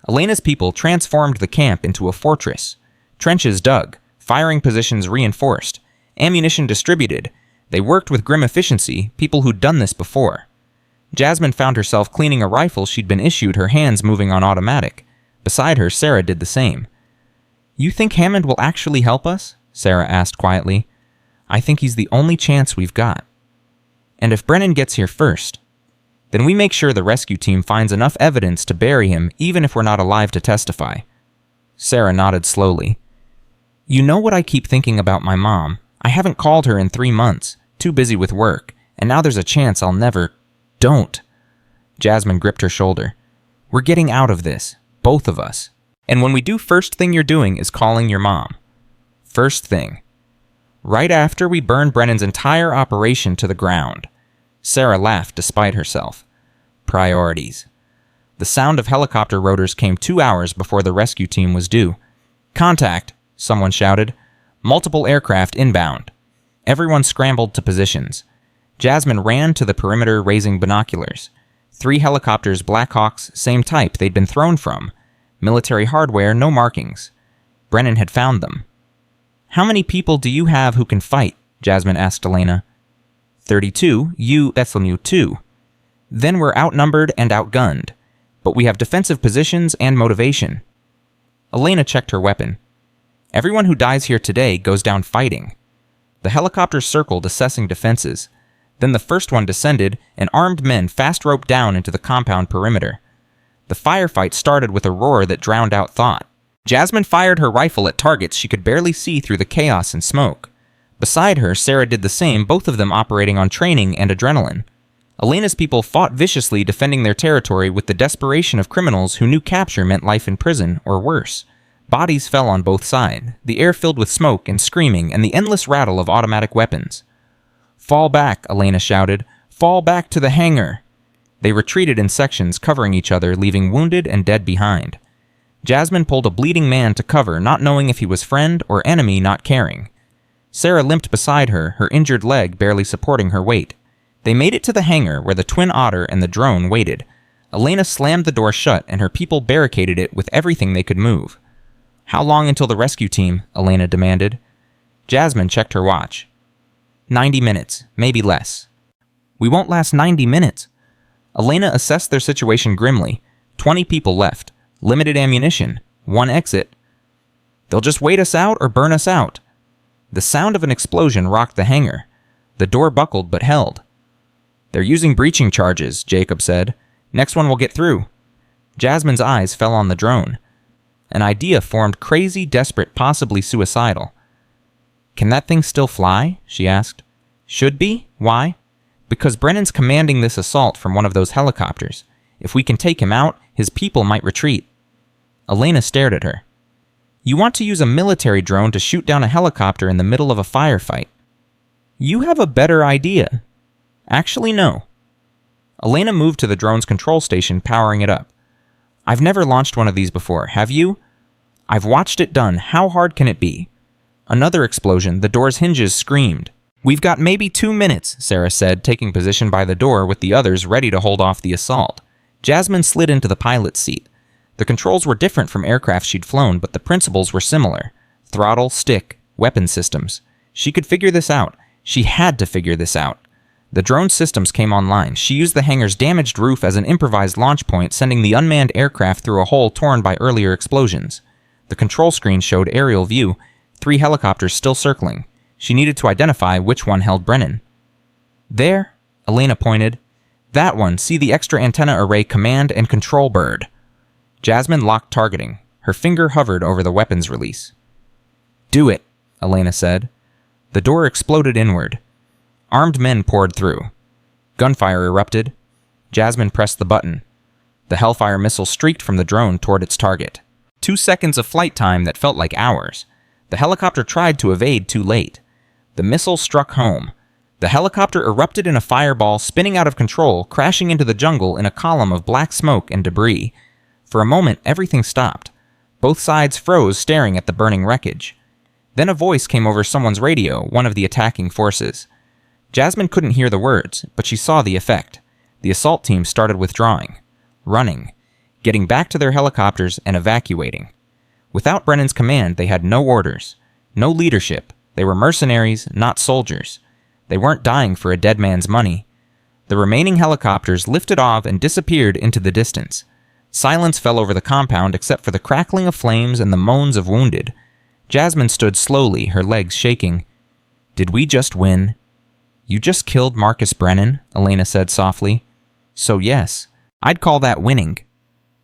Elena's people transformed the camp into a fortress. Trenches dug, firing positions reinforced, ammunition distributed. They worked with grim efficiency, people who'd done this before. Jasmine found herself cleaning a rifle she'd been issued, her hands moving on automatic. Beside her, Sarah did the same. "You think Hammond will actually help us?" Sarah asked quietly. "I think he's the only chance we've got. And if Brennan gets here first, then we make sure the rescue team finds enough evidence to bury him, even if we're not alive to testify." Sarah nodded slowly. "You know what I keep thinking about my mom? I haven't called her in 3 months, too busy with work, and now there's a chance I'll never... Don't." Jasmine gripped her shoulder. "We're getting out of this, both of us. And when we do, first thing you're doing is calling your mom. First thing." Right after we burned Brennan's entire operation to the ground. Sarah laughed despite herself. Priorities. The sound of helicopter rotors came 2 hours before the rescue team was due. Contact, someone shouted. Multiple aircraft inbound. Everyone scrambled to positions. Jasmine ran to the perimeter raising binoculars. 3 helicopters, Blackhawks, same type they'd been thrown from. Military hardware, no markings. Brennan had found them. How many people do you have who can fight? Jasmine asked Elena. 32, that's 2. Then we're outnumbered and outgunned. But we have defensive positions and motivation. Elena checked her weapon. Everyone who dies here today goes down fighting. The helicopters circled, assessing defenses. Then the first one descended, and armed men fast-roped down into the compound perimeter. The firefight started with a roar that drowned out thought. Jasmine fired her rifle at targets she could barely see through the chaos and smoke. Beside her, Sarah did the same, both of them operating on training and adrenaline. Elena's people fought viciously, defending their territory with the desperation of criminals who knew capture meant life in prison, or worse. Bodies fell on both sides, the air filled with smoke and screaming and the endless rattle of automatic weapons. "Fall back," Elena shouted. "Fall back to the hangar." They retreated in sections, covering each other, leaving wounded and dead behind. Jasmine pulled a bleeding man to cover, not knowing if he was friend or enemy, not caring. Sarah limped beside her, her injured leg barely supporting her weight. They made it to the hangar where the Twin Otter and the drone waited. Elena slammed the door shut and her people barricaded it with everything they could move. "How long until the rescue team?" Elena demanded. Jasmine checked her watch. 90 minutes, maybe less. "We won't last 90 minutes. Elena assessed their situation grimly. 20 people left. Limited ammunition. 1 exit. "They'll just wait us out or burn us out." The sound of an explosion rocked the hangar. The door buckled but held. "They're using breaching charges," Jacob said. "Next one will get through." Jasmine's eyes fell on the drone. An idea formed, crazy, desperate, possibly suicidal. "Can that thing still fly?" she asked. "Should be? Why?" "Because Brennan's commanding this assault from one of those helicopters. If we can take him out, his people might retreat." Elena stared at her. "You want to use a military drone to shoot down a helicopter in the middle of a firefight. You have a better idea." "Actually, no." Elena moved to the drone's control station, powering it up. "I've never launched one of these before, have you?" "I've watched it done. How hard can it be?" Another explosion, the door's hinges screamed. "We've got maybe 2 minutes, Sarah said, taking position by the door with the others ready to hold off the assault. Jasmine slid into the pilot's seat. The controls were different from aircraft she'd flown, but the principles were similar. Throttle, stick, weapon systems. She could figure this out. She had to figure this out. The drone systems came online. She used the hangar's damaged roof as an improvised launch point, sending the unmanned aircraft through a hole torn by earlier explosions. The control screen showed aerial view, 3 helicopters still circling. She needed to identify which one held Brennan. "There," Elena pointed. "That one, see the extra antenna array command and control bird." Jasmine locked targeting. Her finger hovered over the weapons release. "Do it," Elena said. The door exploded inward. Armed men poured through. Gunfire erupted. Jasmine pressed the button. The Hellfire missile streaked from the drone toward its target. 2 seconds of flight time that felt like hours. The helicopter tried to evade too late. The missile struck home. The helicopter erupted in a fireball, spinning out of control, crashing into the jungle in a column of black smoke and debris. For a moment, everything stopped. Both sides froze, staring at the burning wreckage. Then a voice came over someone's radio, one of the attacking forces. Jasmine couldn't hear the words, but she saw the effect. The assault team started withdrawing, running, getting back to their helicopters and evacuating. Without Brennan's command, they had no orders, no leadership. They were mercenaries, not soldiers. They weren't dying for a dead man's money. The remaining helicopters lifted off and disappeared into the distance. Silence fell over the compound except for the crackling of flames and the moans of wounded. Jasmine stood slowly, her legs shaking. "Did we just win?" "You just killed Marcus Brennan," Elena said softly. "So yes, I'd call that winning."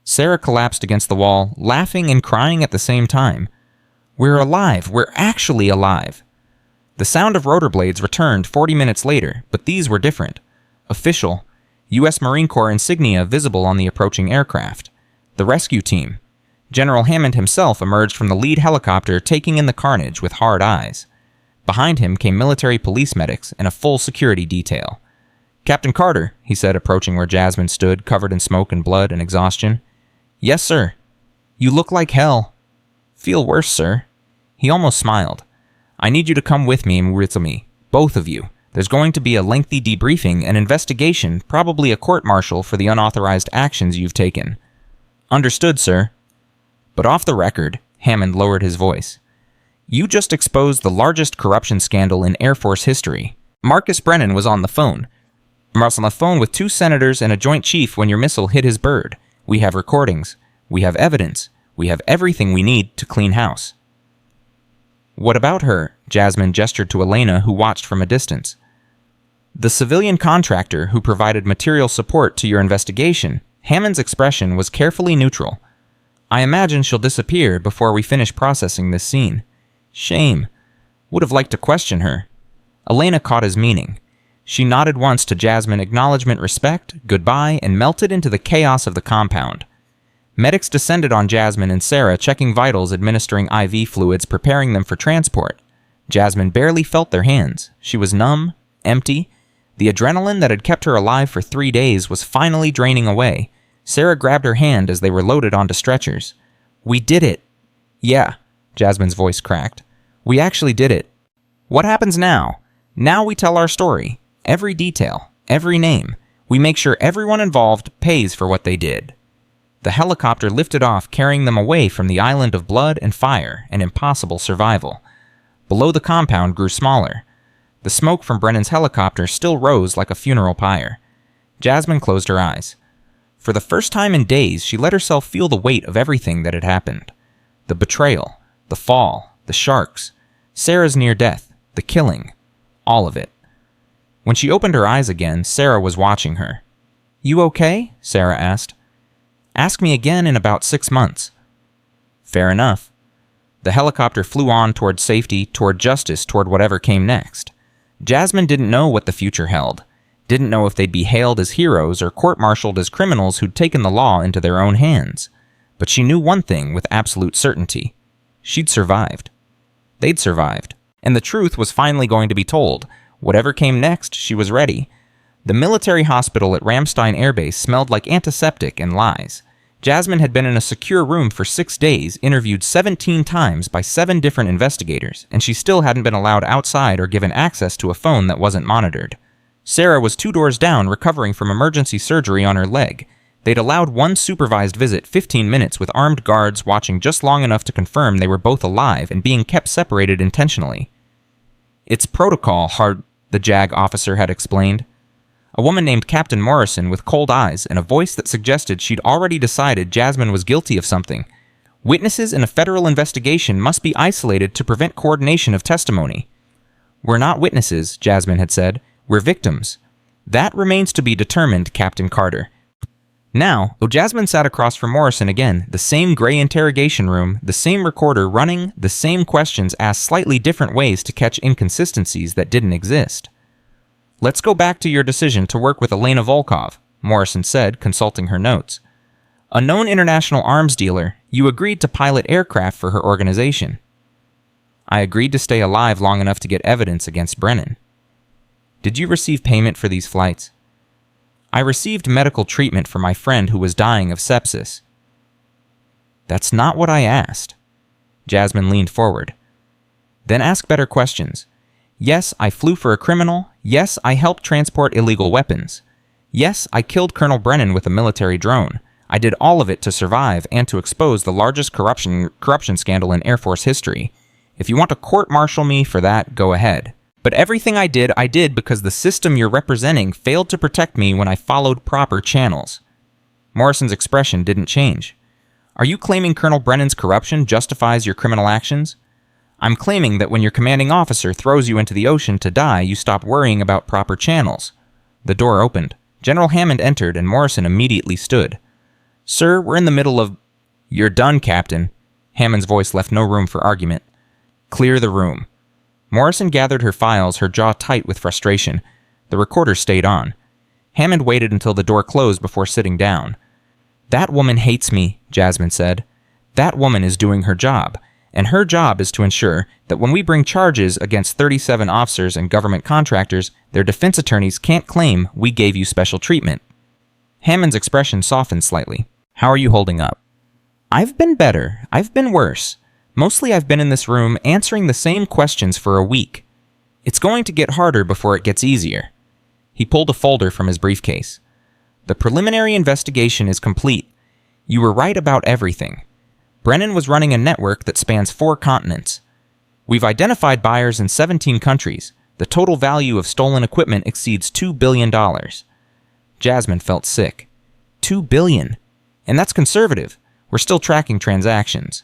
Sarah collapsed against the wall, laughing and crying at the same time. "We're alive. We're actually alive." The sound of rotor blades returned 40 minutes later, but these were different. Official. U.S. Marine Corps insignia visible on the approaching aircraft. The rescue team. General Hammond himself emerged from the lead helicopter, taking in the carnage with hard eyes. Behind him came military police medics and a full security detail. "Captain Carter," he said, approaching where Jasmine stood, covered in smoke and blood and exhaustion. "Yes, sir." "You look like hell." "Feel worse, sir." He almost smiled. "I need you to come with me and with me, both of you. There's going to be a lengthy debriefing, an investigation, probably a court-martial for the unauthorized actions you've taken." "Understood, sir." "But off the record," Hammond lowered his voice, "you just exposed the largest corruption scandal in Air Force history. Marcus Brennan was on the phone. Was on the phone with 2 senators and a joint chief when your missile hit his bird. We have recordings. We have evidence. We have everything we need to clean house." "What about her?" Jasmine gestured to Elena, who watched from a distance. "The civilian contractor who provided material support to your investigation." Hammond's expression was carefully neutral. "I imagine she'll disappear before we finish processing this scene. Shame. Would have liked to question her." Elena caught his meaning. She nodded once to Jasmine, acknowledgement, respect, goodbye, and melted into the chaos of the compound. Medics descended on Jasmine and Sarah, checking vitals, administering IV fluids, preparing them for transport. Jasmine barely felt their hands. She was numb, empty. The adrenaline that had kept her alive for 3 days was finally draining away. Sarah grabbed her hand as they were loaded onto stretchers. "We did it." "Yeah," Jasmine's voice cracked. "We actually did it. What happens now? Now we tell our story. Every detail, every name. We make sure everyone involved pays for what they did." The helicopter lifted off, carrying them away from the island of blood and fire and impossible survival. Below the compound grew smaller. The smoke from Brennan's helicopter still rose like a funeral pyre. Jasmine closed her eyes. For the first time in days, she let herself feel the weight of everything that had happened. The betrayal, the fall, the sharks, Sarah's near death, the killing, all of it. When she opened her eyes again, Sarah was watching her. "You okay?" Sarah asked. "Ask me again in about 6 months." "Fair enough." The helicopter flew on toward safety, toward justice, toward whatever came next. Jasmine didn't know what the future held. Didn't know if they'd be hailed as heroes or court-martialed as criminals who'd taken the law into their own hands. But she knew one thing with absolute certainty. She'd survived. They'd survived. And the truth was finally going to be told. Whatever came next, she was ready. The military hospital at Ramstein Air Base smelled like antiseptic and lies. Jasmine had been in a secure room for 6 days, interviewed 17 times by 7 different investigators, and she still hadn't been allowed outside or given access to a phone that wasn't monitored. Sarah was 2 doors down, recovering from emergency surgery on her leg. They'd allowed one supervised visit, 15 minutes, with armed guards watching just long enough to confirm they were both alive and being kept separated intentionally. "It's protocol, the JAG officer had explained. A woman named Captain Morrison with cold eyes and a voice that suggested she'd already decided Jasmine was guilty of something. "Witnesses in a federal investigation must be isolated to prevent coordination of testimony." "We're not witnesses," Jasmine had said. "We're victims." "That remains to be determined, Captain Carter." Now, Jasmine sat across from Morrison again, the same gray interrogation room, the same recorder running, the same questions asked slightly different ways to catch inconsistencies that didn't exist. "Let's go back to your decision to work with Elena Volkov," Morrison said, consulting her notes. "A known international arms dealer, you agreed to pilot aircraft for her organization." "I agreed to stay alive long enough to get evidence against Brennan." "Did you receive payment for these flights?" "I received medical treatment for my friend who was dying of sepsis." "That's not what I asked." Jasmine leaned forward. "Then ask better questions. Yes, I flew for a criminal. Yes, I helped transport illegal weapons. Yes, I killed Colonel Brennan with a military drone. I did all of it to survive and to expose the largest corruption scandal in Air Force history. If you want to court-martial me for that, go ahead. But everything I did because the system you're representing failed to protect me when I followed proper channels." Morrison's expression didn't change. "Are you claiming Colonel Brennan's corruption justifies your criminal actions?" "I'm claiming that when your commanding officer throws you into the ocean to die, you stop worrying about proper channels." The door opened. General Hammond entered, and Morrison immediately stood. "Sir, we're in the middle of—" "You're done, Captain." Hammond's voice left no room for argument. "Clear the room." Morrison gathered her files, her jaw tight with frustration. The recorder stayed on. Hammond waited until the door closed before sitting down. "That woman hates me," Jasmine said. "That woman is doing her job. and her job is to ensure that when we bring charges against 37 officers and government contractors, their defense attorneys can't claim we gave you special treatment. Hammond's expression softened slightly. How are you holding up? I've been better. I've been worse. Mostly I've been in this room answering the same questions for a week. It's going to get harder before it gets easier. He pulled a folder from his briefcase. The preliminary investigation is complete. You were right about everything. Brennan was running a network that spans 4 continents. We've identified buyers in 17 countries. The total value of stolen equipment exceeds $2 billion. Jasmine felt sick. $2 billion. And that's conservative. We're still tracking transactions.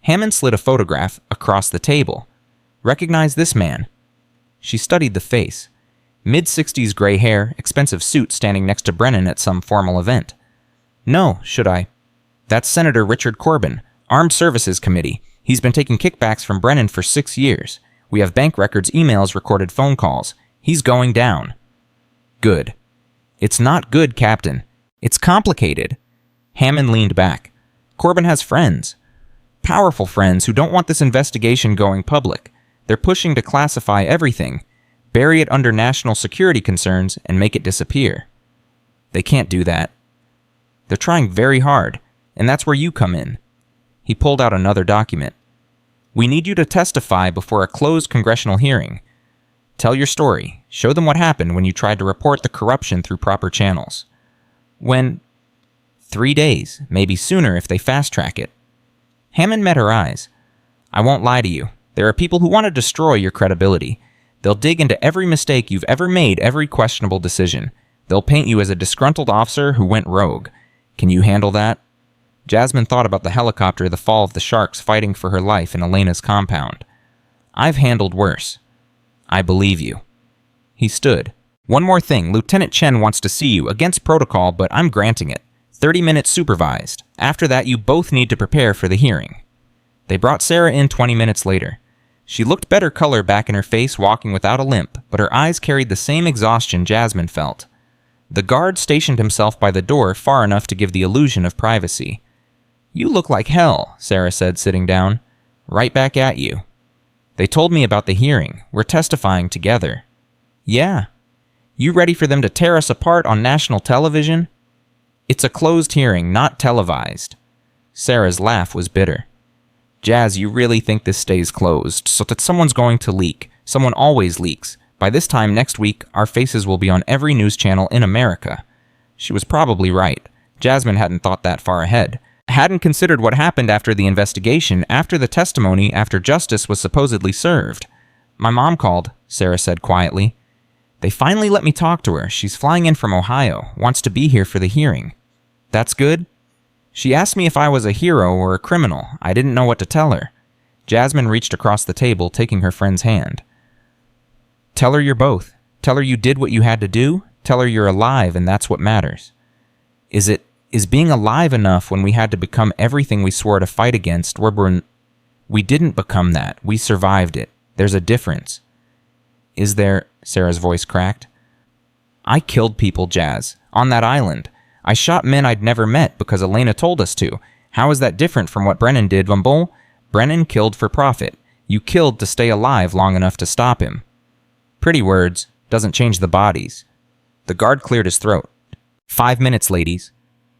Hammond slid a photograph across the table. Recognize this man. She studied the face. Mid-60s gray hair, expensive suit standing next to Brennan at some formal event. No, should I? That's Senator Richard Corbin, Armed Services Committee. He's been taking kickbacks from Brennan for 6 years. We have bank records, emails, recorded phone calls. He's going down. Good. It's not good, Captain. It's complicated. Hammond leaned back. Corbin has friends. Powerful friends who don't want this investigation going public. They're pushing to classify everything, bury it under national security concerns, and make it disappear. They can't do that. They're trying very hard, and that's where you come in. He pulled out another document. We need you to testify before a closed congressional hearing. Tell your story. Show them what happened when you tried to report the corruption through proper channels. When? 3 days, maybe sooner if they fast-track it. Hammond met her eyes. I won't lie to you. There are people who want to destroy your credibility. They'll dig into every mistake you've ever made, every questionable decision. They'll paint you as a disgruntled officer who went rogue. Can you handle that? Jasmine thought about the helicopter, the fall of the sharks fighting for her life in Elena's compound. I've handled worse. I believe you. He stood. One more thing, Lieutenant Chen wants to see you, against protocol, but I'm granting it. 30 minutes supervised. After that, you both need to prepare for the hearing. They brought Sarah in 20 minutes later. She looked better color back in her face, walking without a limp, but her eyes carried the same exhaustion Jasmine felt. The guard stationed himself by the door far enough to give the illusion of privacy. You look like hell, Sarah said, sitting down. Right back at you. They told me about the hearing. We're testifying together. Yeah. You ready for them to tear us apart on national television? It's a closed hearing, not televised. Sarah's laugh was bitter. Jazz, you really think this stays closed, so that someone's going to leak. Someone always leaks. By this time next week, our faces will be on every news channel in America. She was probably right. Jasmine hadn't thought that far ahead. Hadn't considered what happened after the investigation, after the testimony, after justice was supposedly served. My mom called, Sarah said quietly. They finally let me talk to her. She's flying in from Ohio, wants to be here for the hearing. That's good? She asked me if I was a hero or a criminal. I didn't know what to tell her. Jasmine reached across the table, taking her friend's hand. Tell her you're both. Tell her you did what you had to do. Tell her you're alive and that's what matters. Is being alive enough when we had to become everything we swore to fight against? We didn't become that. We survived it. There's a difference. Is there? Sarah's voice cracked. I killed people, Jazz. On that island. I shot men I'd never met because Elena told us to. How is that different from what Brennan did, Vumble? Brennan killed for profit. You killed to stay alive long enough to stop him. Pretty words. Doesn't change the bodies. The guard cleared his throat. 5 minutes, ladies.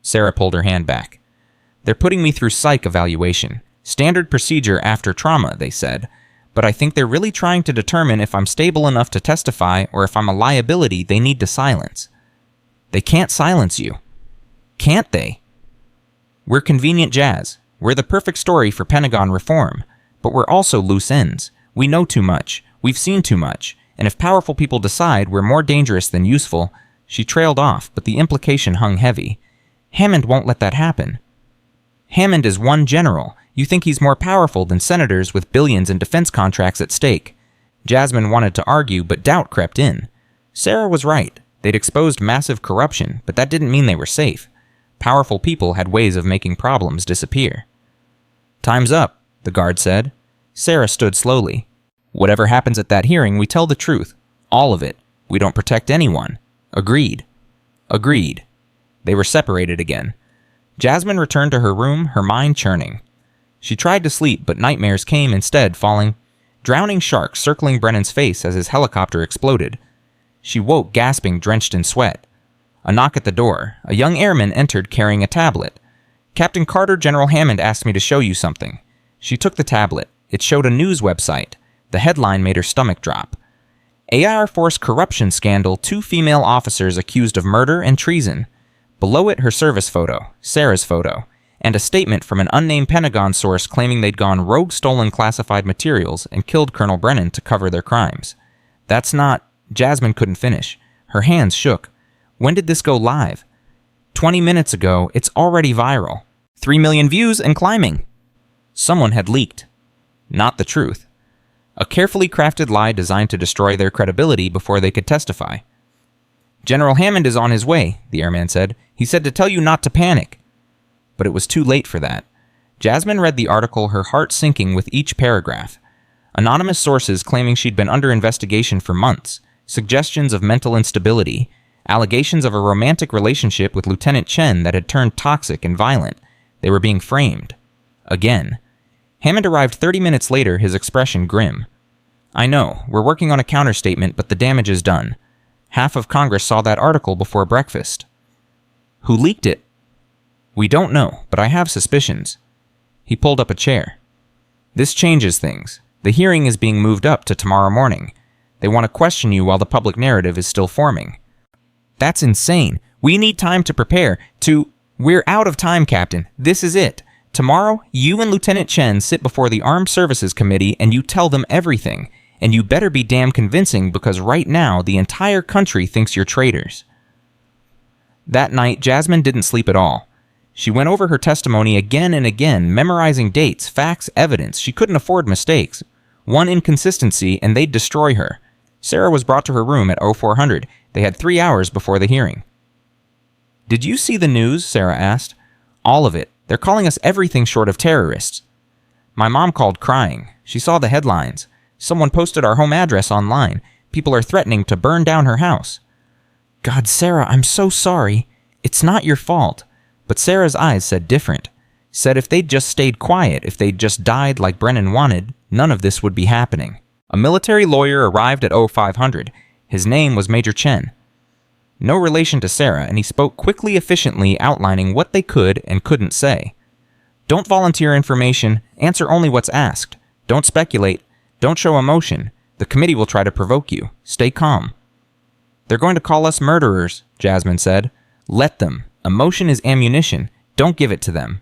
Sarah pulled her hand back. They're putting me through psych evaluation. Standard procedure after trauma, they said. But I think they're really trying to determine if I'm stable enough to testify or if I'm a liability they need to silence. They can't silence you. Can't they? We're convenient, Jazz. We're the perfect story for Pentagon reform. But we're also loose ends. We know too much. We've seen too much. And if powerful people decide we're more dangerous than useful... She trailed off, but the implication hung heavy. Hammond won't let that happen. Hammond is one general. You think he's more powerful than senators with billions in defense contracts at stake. Jasmine wanted to argue, but doubt crept in. Sarah was right. They'd exposed massive corruption, but that didn't mean they were safe. Powerful people had ways of making problems disappear. Time's up, the guard said. Sarah stood slowly. Whatever happens at that hearing, we tell the truth. All of it. We don't protect anyone. Agreed. Agreed. They were separated again. Jasmine returned to her room, her mind churning. She tried to sleep, but nightmares came instead, falling. Drowning sharks circling Brennan's face as his helicopter exploded. She woke, gasping, drenched in sweat. A knock at the door. A young airman entered carrying a tablet. "Captain Carter, General Hammond asked me to show you something." She took the tablet. It showed a news website. The headline made her stomach drop. "AIR Force corruption scandal, 2 female officers accused of murder and treason." Below it, her service photo, Sarah's photo, and a statement from an unnamed Pentagon source claiming they'd gone rogue, stolen classified materials and killed Colonel Brennan to cover their crimes. That's not... Jasmine couldn't finish. Her hands shook. When did this go live? 20 minutes ago. It's already viral. 3 million views and climbing. Someone had leaked. Not the truth. A carefully crafted lie designed to destroy their credibility before they could testify. "General Hammond is on his way," the airman said. "He said to tell you not to panic." But it was too late for that. Jasmine read the article, her heart sinking with each paragraph. Anonymous sources claiming she'd been under investigation for months, suggestions of mental instability, allegations of a romantic relationship with Lieutenant Chen that had turned toxic and violent. They were being framed. Again. Hammond arrived 30 minutes later, his expression grim. "I know, we're working on a counterstatement, but the damage is done. Half of Congress saw that article before breakfast." "Who leaked it?" "We don't know, but I have suspicions." He pulled up a chair. "This changes things. The hearing is being moved up to tomorrow morning. They want to question you while the public narrative is still forming." "That's insane. We need time to prepare, to... We're out of time, Captain. This is it. Tomorrow, you and Lieutenant Chen sit before the Armed Services Committee and you tell them everything. And you better be damn convincing, because right now the entire country thinks you're traitors." That night, Jasmine didn't sleep at all. She went over her testimony again and again, memorizing dates, facts, evidence. She couldn't afford mistakes. One inconsistency and they'd destroy her. Sarah was brought to her room at 0400. They had 3 hours before the hearing. "Did you see the news?" Sarah asked. "All of it. They're calling us everything short of terrorists." "My mom called crying. She saw the headlines. Someone posted our home address online. People are threatening to burn down her house." "God, Sarah, I'm so sorry. It's not your fault." But Sarah's eyes said different. Said if they'd just stayed quiet, if they'd just died like Brennan wanted, none of this would be happening. A military lawyer arrived at 0500. His name was Major Chen. No relation to Sarah, and he spoke quickly, efficiently, outlining what they could and couldn't say. "Don't volunteer information. Answer only what's asked. Don't speculate. Don't show emotion. The committee will try to provoke you. Stay calm." "They're going to call us murderers," Jasmine said. "Let them. Emotion is ammunition. Don't give it to them."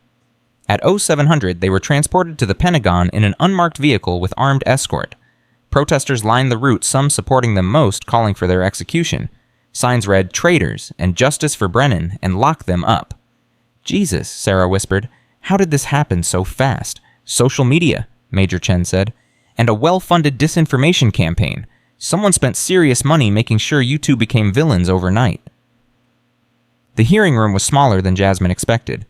At 0700, they were transported to the Pentagon in an unmarked vehicle with armed escort. Protesters lined the route, some supporting them, most calling for their execution. Signs read, "Traitors," and "Justice for Brennan," and "Lock them up." "Jesus," Sarah whispered. "How did this happen so fast?" "Social media," Major Chen said. "And a well-funded disinformation campaign. Someone spent serious money making sure you two became villains overnight." The hearing room was smaller than Jasmine expected.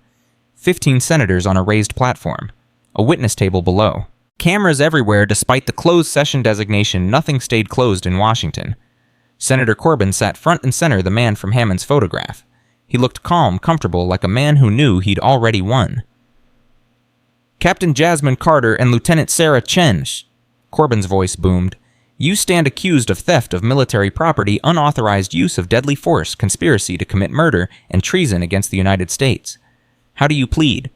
15 senators on a raised platform. A witness table below. Cameras everywhere. Despite the closed session designation, nothing stayed closed in Washington. Senator Corbin sat front and center, the man from Hammond's photograph. He looked calm, comfortable, like a man who knew he'd already won. "Captain Jasmine Carter and Lieutenant Sarah Chen," Corbin's voice boomed. "You stand accused of theft of military property, unauthorized use of deadly force, conspiracy to commit murder, and treason against the United States. How do you plead?"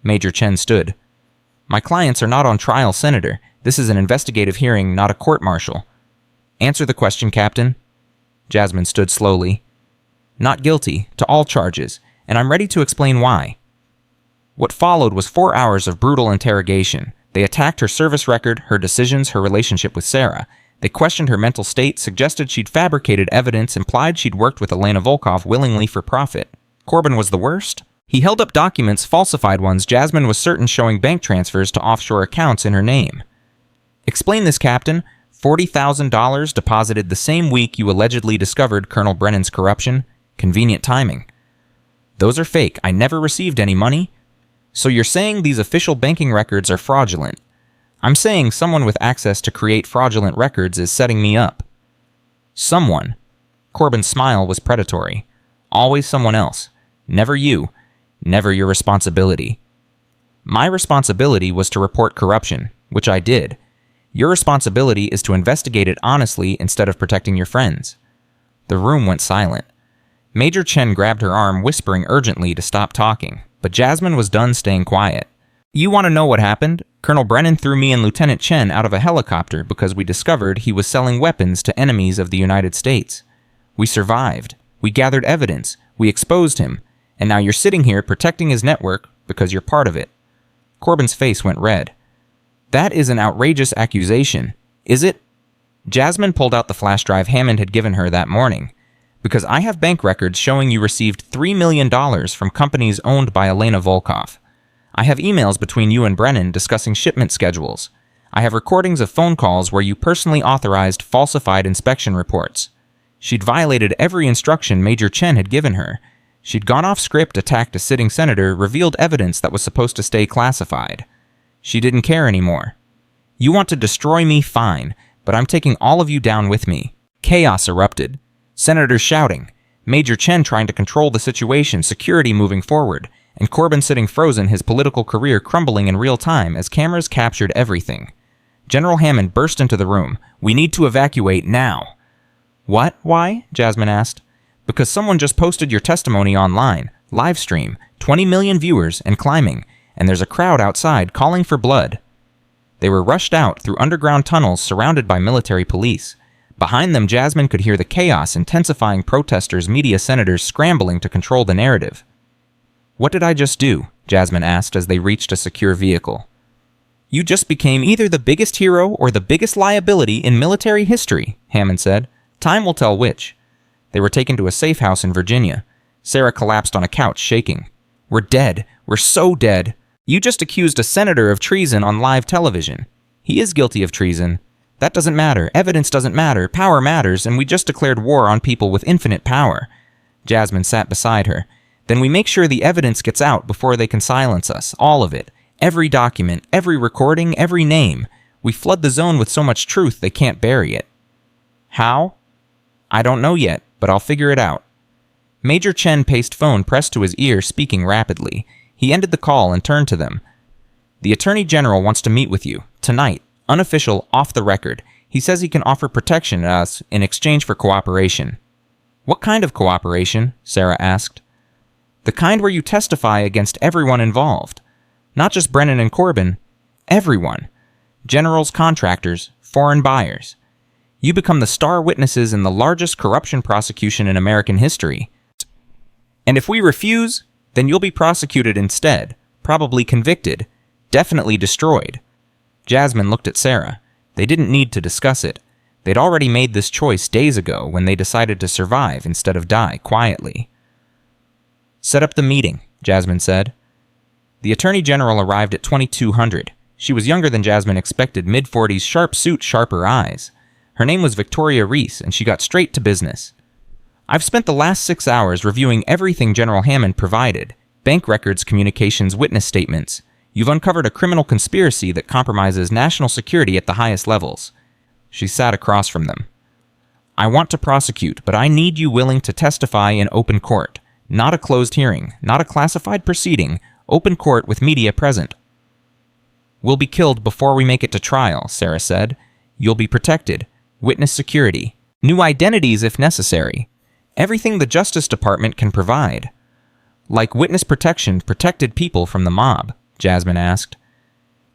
Major Chen stood. "My clients are not on trial, Senator. This is an investigative hearing, not a court-martial." "Answer the question, Captain." Jasmine stood slowly. "Not guilty, to all charges, and I'm ready to explain why." What followed was 4 hours of brutal interrogation. They attacked her service record, her decisions, her relationship with Sarah. They questioned her mental state, suggested she'd fabricated evidence, implied she'd worked with Elena Volkov willingly for profit. Corbin was the worst? He held up documents, falsified ones Jasmine was certain showing bank transfers to offshore accounts in her name. "Explain this, Captain. $40,000 deposited the same week you allegedly discovered Colonel Brennan's corruption. Convenient timing." "Those are fake. I never received any money." "So you're saying these official banking records are fraudulent?" "I'm saying someone with access to create fraudulent records is setting me up." "Someone." Corbin's smile was predatory. "Always someone else. Never you. Never your responsibility." My responsibility was to report corruption, which I did. Your responsibility is to investigate it honestly instead of protecting your friends." The room went silent. Major Chen grabbed her arm, whispering urgently to stop talking, but Jasmine was done staying quiet. "You want to know what happened? Colonel Brennan threw me and Lieutenant Chen out of a helicopter because we discovered he was selling weapons to enemies of the United States. We survived. We gathered evidence. We exposed him. And now you're sitting here protecting his network because you're part of it." Corbin's face went red. "That is an outrageous accusation. Is it?" Jasmine pulled out the flash drive Hammond had given her that morning. "Because I have bank records showing you received $3 million from companies owned by Elena Volkov. I have emails between you and Brennan discussing shipment schedules. I have recordings of phone calls where you personally authorized falsified inspection reports. She'd violated every instruction Major Chen had given her. She'd gone off script, attacked a sitting senator, revealed evidence that was supposed to stay classified. She didn't care anymore. You want to destroy me, fine, but I'm taking all of you down with me." Chaos erupted. Senators shouting, Major Chen trying to control the situation, security moving forward, and Corbin sitting frozen, his political career crumbling in real time as cameras captured everything. General Hammond burst into the room. "We need to evacuate now." "What? Why?" Jasmine asked. "Because someone just posted your testimony online, live stream, 20 million viewers and climbing, and there's a crowd outside calling for blood." They were rushed out through underground tunnels surrounded by military police. Behind them, Jasmine could hear the chaos, intensifying protesters, media, senators scrambling to control the narrative. "What did I just do?" Jasmine asked as they reached a secure vehicle. "You just became either the biggest hero or the biggest liability in military history," Hammond said. "Time will tell which." They were taken to a safe house in Virginia. Sarah collapsed on a couch, shaking. "We're dead. We're so dead. You just accused a senator of treason on live television. He is guilty of treason. That doesn't matter. Evidence doesn't matter. Power matters, and we just declared war on people with infinite power." Jasmine sat beside her. "Then we make sure the evidence gets out before they can silence us. All of it. Every document, every recording, every name. We flood the zone with so much truth they can't bury it." "How?" "I don't know yet, but I'll figure it out." Major Chen paced phone pressed to his ear, speaking rapidly. He ended the call and turned to them. "The Attorney General wants to meet with you. Tonight. Unofficial, off the record. He says he can offer protection to us in exchange for cooperation." "What kind of cooperation?" Sarah asked. "The kind where you testify against everyone involved. Not just Brennan and Corbin. Everyone. Generals, contractors, foreign buyers. You become the star witnesses in the largest corruption prosecution in American history. And if we refuse, then you'll be prosecuted instead, probably convicted, definitely destroyed." Jasmine looked at Sarah. They didn't need to discuss it. They'd already made this choice days ago when they decided to survive instead of die quietly. "Set up the meeting," Jasmine said. The Attorney General arrived at 2200. She was younger than Jasmine expected, mid-40s, sharp suit, sharper eyes. Her name was Victoria Reese, and she got straight to business. "I've spent the last 6 hours reviewing everything General Hammond provided. Bank records, communications, witness statements. You've uncovered a criminal conspiracy that compromises national security at the highest levels." She sat across from them. "I want to prosecute, but I need you willing to testify in open court. Not a closed hearing, not a classified proceeding, open court with media present." "We'll be killed before we make it to trial," Sarah said. "You'll be protected. Witness security. New identities if necessary. Everything the Justice Department can provide." "Like witness protection, protected people from the mob?" Jasmine asked.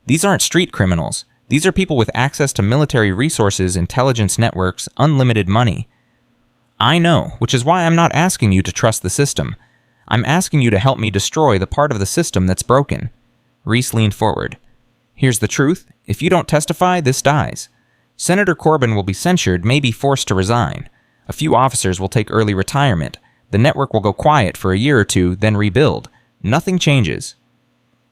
"These aren't street criminals. These are people with access to military resources, intelligence networks, unlimited money." "I know, which is why I'm not asking you to trust the system. I'm asking you to help me destroy the part of the system that's broken." Reese leaned forward. "Here's the truth. If you don't testify, this dies. Senator Corbin will be censured, maybe forced to resign. A few officers will take early retirement. The network will go quiet for a year or two, then rebuild. Nothing changes.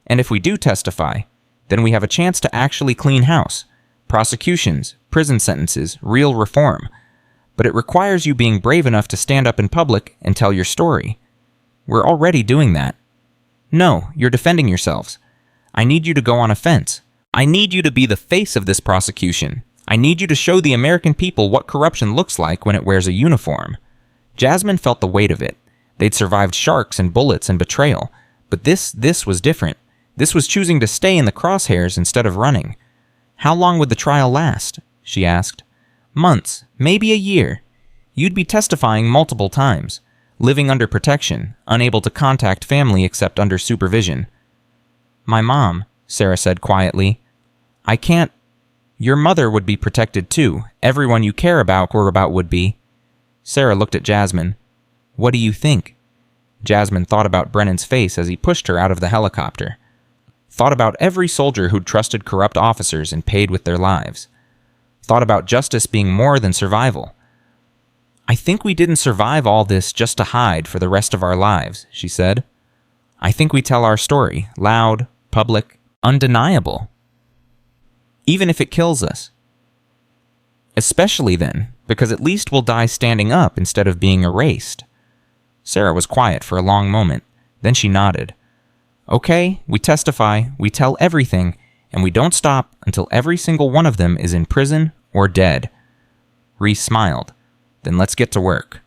And if we do testify, then we have a chance to actually clean house. Prosecutions, prison sentences, real reform. But it requires you being brave enough to stand up in public and tell your story. We're already doing that." "No, you're defending yourselves. I need you to go on offense. I need you to be the face of this prosecution. I need you to show the American people what corruption looks like when it wears a uniform." Jasmine felt the weight of it. They'd survived sharks and bullets and betrayal. But this was different. This was choosing to stay in the crosshairs instead of running. How long would the trial last? She asked. Months, maybe a year. You'd be testifying multiple times, living under protection, unable to contact family except under supervision. My mom, Sarah said quietly. I can't. Your mother would be protected too. Everyone you care about or about would be. Sarah looked at Jasmine. What do you think? Jasmine thought about Brennan's face as he pushed her out of the helicopter. Thought about every soldier who'd trusted corrupt officers and paid with their lives. Thought about justice being more than survival. I think we didn't survive all this just to hide for the rest of our lives, she said. I think we tell our story, loud, public, undeniable. Even if it kills us. Especially then, because at least we'll die standing up instead of being erased. Sarah was quiet for a long moment. Then she nodded. Okay, we testify, we tell everything, and we don't stop until every single one of them is in prison or dead. Reese smiled. Then let's get to work.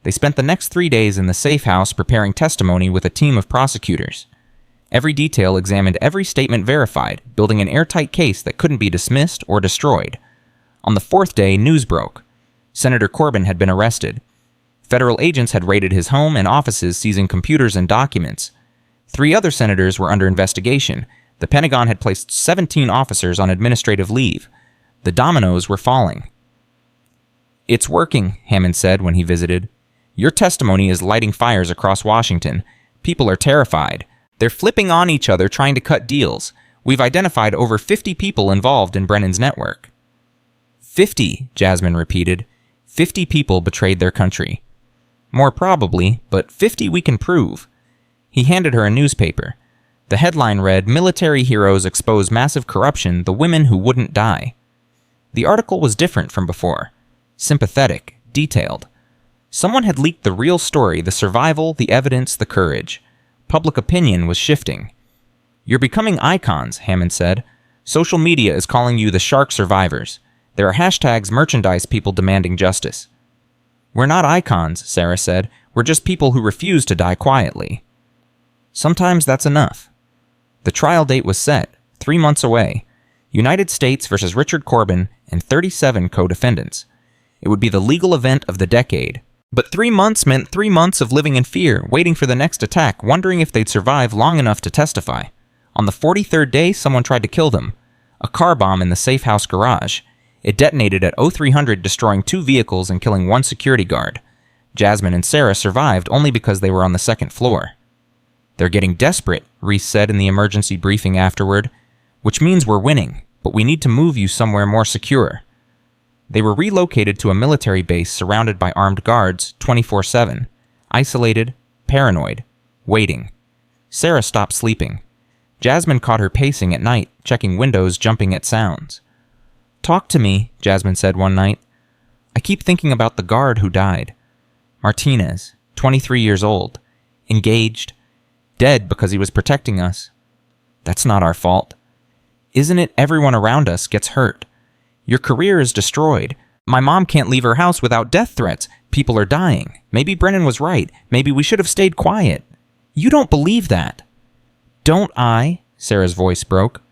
They spent the next 3 days in the safe house preparing testimony with a team of prosecutors. Every detail examined, every statement verified, building an airtight case that couldn't be dismissed or destroyed. On the 4th day, news broke. Senator Corbin had been arrested. Federal agents had raided his home and offices, seizing computers and documents. 3 other senators were under investigation. The Pentagon had placed 17 officers on administrative leave. The dominoes were falling. It's working, Hammond said when he visited. Your testimony is lighting fires across Washington. People are terrified. They're flipping on each other trying to cut deals. We've identified over 50 people involved in Brennan's network. 50, Jasmine repeated. 50 people betrayed their country. More probably, but 50 we can prove. He handed her a newspaper. The headline read, Military Heroes Expose Massive Corruption, The Women Who Wouldn't Die. The article was different from before. Sympathetic, detailed. Someone had leaked the real story, the survival, the evidence, the courage. Public opinion was shifting. You're becoming icons, Hammond said. Social media is calling you the shark survivors. There are hashtags merchandise people demanding justice. We're not icons, Sarah said. We're just people who refuse to die quietly. Sometimes that's enough. The trial date was set, 3 months away. United States versus Richard Corbin and 37 co-defendants. It would be the legal event of the decade. But 3 months meant 3 months of living in fear, waiting for the next attack, wondering if they'd survive long enough to testify. On the 43rd day, someone tried to kill them. A car bomb in the safe house garage. It detonated at 0300, destroying 2 vehicles and killing 1 security guard. Jasmine and Sarah survived only because they were on the 2nd floor. They're getting desperate, Reese said in the emergency briefing afterward. Which means we're winning, but we need to move you somewhere more secure. They were relocated to a military base surrounded by armed guards 24/7, isolated, paranoid, waiting. Sarah stopped sleeping. Jasmine caught her pacing at night, checking windows, jumping at sounds. Talk to me, Jasmine said one night. I keep thinking about the guard who died. Martinez, 23 years old, engaged, dead because he was protecting us. That's not our fault. Isn't it everyone around us gets hurt? Your career is destroyed. My mom can't leave her house without death threats. People are dying. Maybe Brennan was right. Maybe we should have stayed quiet. You don't believe that. Don't I? Sarah's voice broke.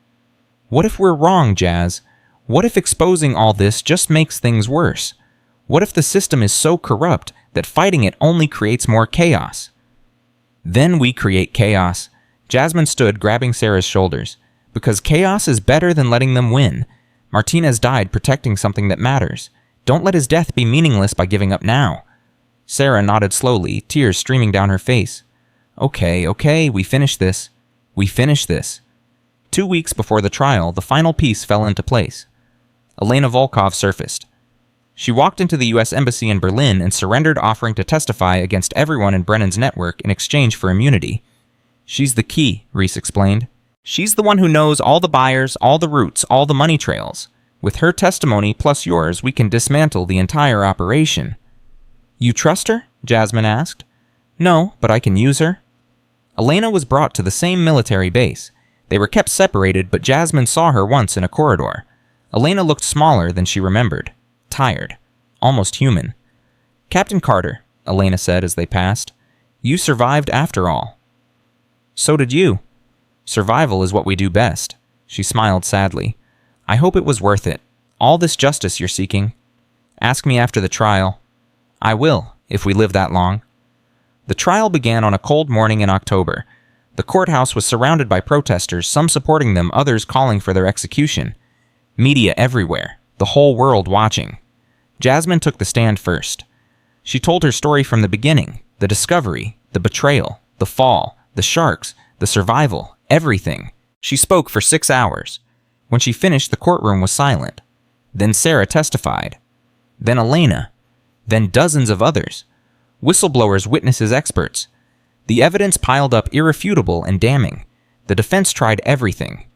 What if we're wrong, Jazz? What if exposing all this just makes things worse? What if the system is so corrupt that fighting it only creates more chaos? Then we create chaos. Jasmine stood, grabbing Sarah's shoulders. Because chaos is better than letting them win. Martinez died protecting something that matters. Don't let his death be meaningless by giving up now. Sarah nodded slowly, tears streaming down her face. Okay, we finish this. We finish this. 2 weeks before the trial, the final piece fell into place. Elena Volkov surfaced. She walked into the U.S. Embassy in Berlin and surrendered, offering to testify against everyone in Brennan's network in exchange for immunity. She's the key, Reese explained. She's the one who knows all the buyers, all the routes, all the money trails. With her testimony plus yours, we can dismantle the entire operation. You trust her? Jasmine asked. No, but I can use her. Elena was brought to the same military base. They were kept separated, but Jasmine saw her once in a corridor. Elena looked smaller than she remembered. Tired. Almost human. Captain Carter, Elena said as they passed. You survived after all. So did you. Survival is what we do best. She smiled sadly. I hope it was worth it. All this justice you're seeking. Ask me after the trial. I will, if we live that long. The trial began on a cold morning in October. The courthouse was surrounded by protesters, some supporting them, others calling for their execution. Media everywhere, the whole world watching. Jasmine took the stand first. She told her story from the beginning, the discovery, the betrayal, the fall, the sharks, the survival, everything. She spoke for 6 hours. When she finished, the courtroom was silent. Then Sarah testified. Then Elena. Then dozens of others. Whistleblowers, witnesses, experts. The evidence piled up irrefutable and damning. The defense tried everything.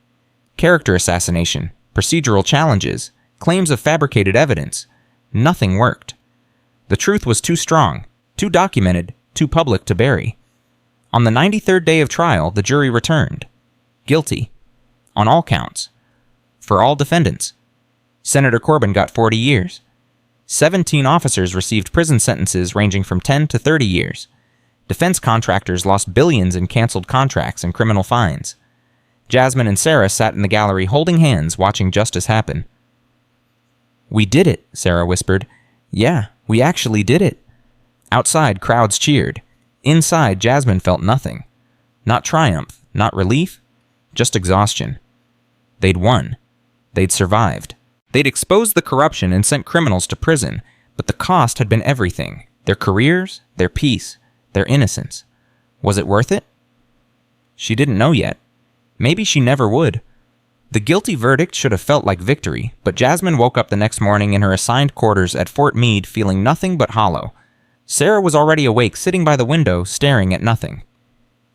Character assassination, procedural challenges, claims of fabricated evidence. Nothing worked. The truth was too strong, too documented, too public to bury. On the 93rd day of trial, the jury returned. Guilty. On all counts. For all defendants. Senator Corbin got 40 years. 17 officers received prison sentences ranging from 10 to 30 years. Defense contractors lost billions in canceled contracts and criminal fines. Jasmine and Sarah sat in the gallery holding hands, watching justice happen. We did it, Sarah whispered. Yeah, we actually did it. Outside, crowds cheered. Inside, Jasmine felt nothing. Not triumph, not relief, just exhaustion. They'd won. They'd survived. They'd exposed the corruption and sent criminals to prison, but the cost had been everything. Their careers, their peace, their innocence. Was it worth it? She didn't know yet. Maybe she never would. The guilty verdict should have felt like victory, but Jasmine woke up the next morning in her assigned quarters at Fort Meade feeling nothing but hollow. Sarah was already awake, sitting by the window, staring at nothing.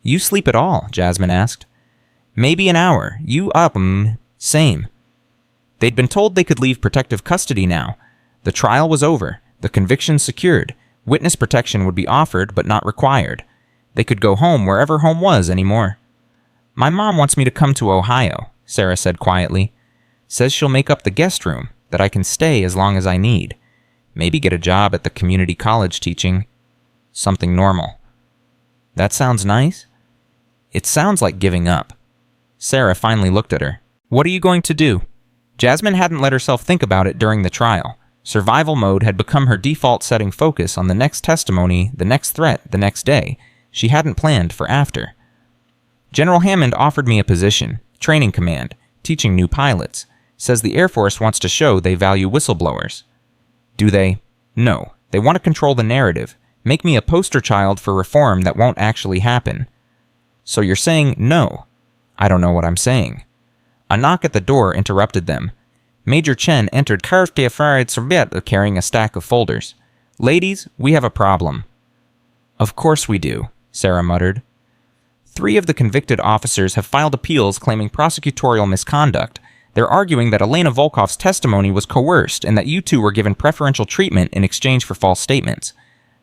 You sleep at all? Jasmine asked. Maybe an hour. You up? Same. They'd been told they could leave protective custody now. The trial was over, the conviction secured, witness protection would be offered but not required. They could go home wherever home was anymore. My mom wants me to come to Ohio, Sarah said quietly. Says she'll make up the guest room, that I can stay as long as I need. Maybe get a job at the community college teaching something normal. That sounds nice? It sounds like giving up. Sarah finally looked at her. What are you going to do? Jasmine hadn't let herself think about it during the trial. Survival mode had become her default setting focus on the next testimony, the next threat, the next day. She hadn't planned for after. General Hammond offered me a position, training command, teaching new pilots. Says the Air Force wants to show they value whistleblowers. Do they? No. They want to control the narrative, make me a poster child for reform that won't actually happen. So you're saying no? I don't know what I'm saying. A knock at the door interrupted them. Major Chen entered carrying a stack of folders. Ladies, we have a problem. Of course we do, Sarah muttered. 3 of the convicted officers have filed appeals claiming prosecutorial misconduct. They're arguing that Elena Volkov's testimony was coerced and that you two were given preferential treatment in exchange for false statements.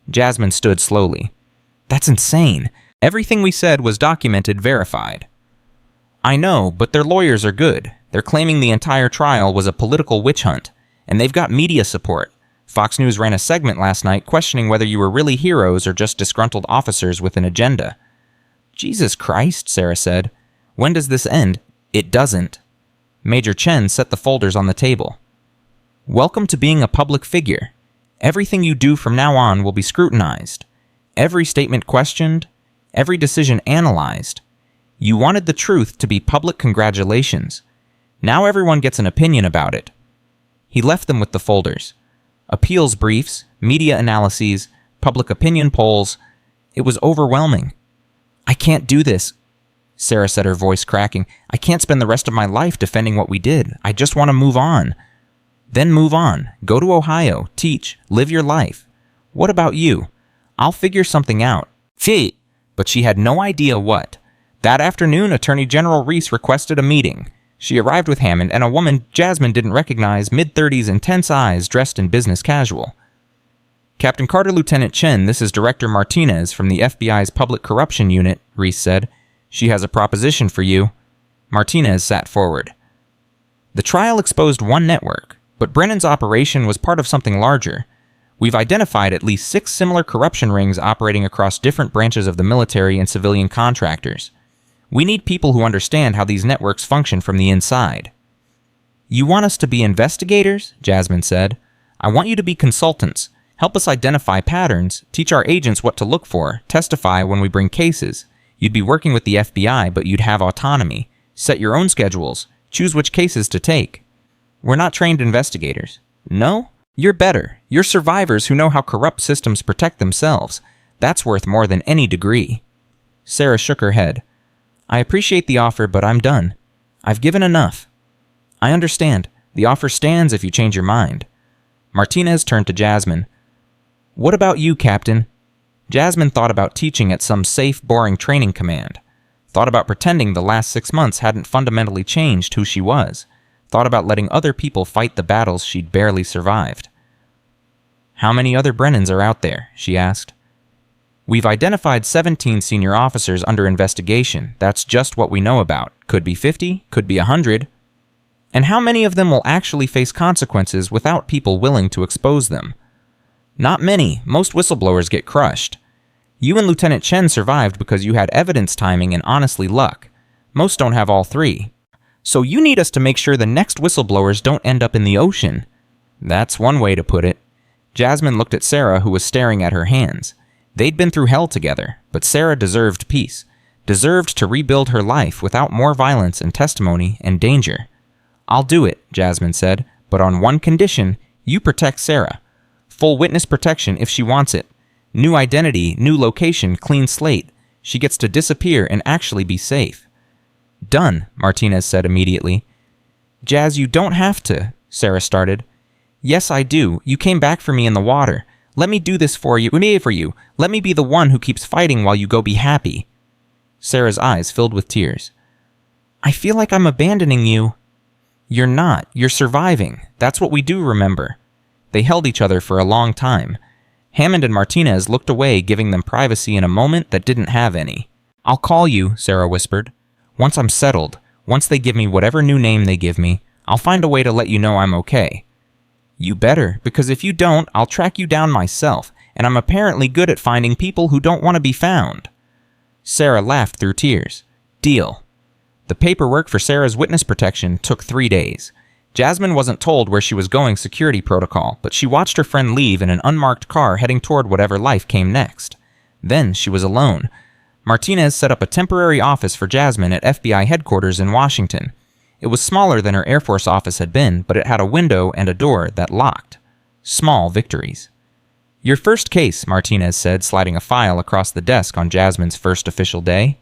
Jasmine stood slowly. That's insane. Everything we said was documented, verified. I know, but their lawyers are good. They're claiming the entire trial was a political witch hunt, and they've got media support. Fox News ran a segment last night questioning whether you were really heroes or just disgruntled officers with an agenda. Jesus Christ, Sarah said. When does this end? It doesn't. Major Chen set the folders on the table. Welcome to being a public figure. Everything you do from now on will be scrutinized. Every statement questioned. Every decision analyzed. You wanted the truth to be public congratulations. Now everyone gets an opinion about it. He left them with the folders. Appeals briefs, media analyses, public opinion polls. It was overwhelming. I can't do this, Sarah said, her voice cracking. I can't spend the rest of my life defending what we did. I just want to move on. Then move on. Go to Ohio, teach, live your life. What about you? I'll figure something out. Pfft. But she had no idea what. That afternoon, Attorney General Reese requested a meeting. She arrived with Hammond and a woman Jasmine didn't recognize, mid-30s, intense eyes, dressed in business casual. Captain Carter, Lieutenant Chen, this is Director Martinez from the FBI's Public Corruption Unit, Reese said. She has a proposition for you. Martinez sat forward. The trial exposed one network, but Brennan's operation was part of something larger. We've identified at least 6 similar corruption rings operating across different branches of the military and civilian contractors. We need people who understand how these networks function from the inside. You want us to be investigators? Jasmine said. I want you to be consultants. Help us identify patterns, teach our agents what to look for, testify when we bring cases. You'd be working with the FBI, but you'd have autonomy. Set your own schedules. Choose which cases to take. We're not trained investigators. No? You're better. You're survivors who know how corrupt systems protect themselves. That's worth more than any degree. Sarah shook her head. I appreciate the offer, but I'm done. I've given enough. I understand. The offer stands if you change your mind. Martinez turned to Jasmine. What about you, Captain? Jasmine thought about teaching at some safe, boring training command. Thought about pretending the last 6 months hadn't fundamentally changed who she was. Thought about letting other people fight the battles she'd barely survived. How many other Brennans are out there? She asked. We've identified 17 senior officers under investigation. That's just what we know about. Could be 50, could be 100. And how many of them will actually face consequences without people willing to expose them? Not many. Most whistleblowers get crushed. You and Lieutenant Chen survived because you had evidence timing and honestly luck. Most don't have all three. So you need us to make sure the next whistleblowers don't end up in the ocean. That's one way to put it. Jasmine looked at Sarah, who was staring at her hands. They'd been through hell together, but Sarah deserved peace. Deserved to rebuild her life without more violence and testimony and danger. I'll do it, Jasmine said, but on one condition, you protect Sarah. Full witness protection if she wants it. New identity, new location, clean slate. She gets to disappear and actually be safe. Done, Martinez said immediately. Jazz, you don't have to, Sarah started. Yes, I do. You came back for me in the water. Let me do this for you. Let me be the one who keeps fighting while you go be happy. Sarah's eyes filled with tears. I feel like I'm abandoning you. You're not. You're surviving. That's what we do, remember. They held each other for a long time. Hammond and Martinez looked away, giving them privacy in a moment that didn't have any. I'll call you, Sarah whispered. Once I'm settled, once they give me whatever new name they give me, I'll find a way to let you know I'm okay. You better, because if you don't, I'll track you down myself, and I'm apparently good at finding people who don't want to be found. Sarah laughed through tears. Deal. The paperwork for Sarah's witness protection took 3 days. Jasmine wasn't told where she was going security protocol, but she watched her friend leave in an unmarked car heading toward whatever life came next. Then she was alone. Martinez set up a temporary office for Jasmine at FBI headquarters in Washington. It was smaller than her Air Force office had been, but it had a window and a door that locked. Small victories. Your first case, Martinez said, sliding a file across the desk on Jasmine's first official day.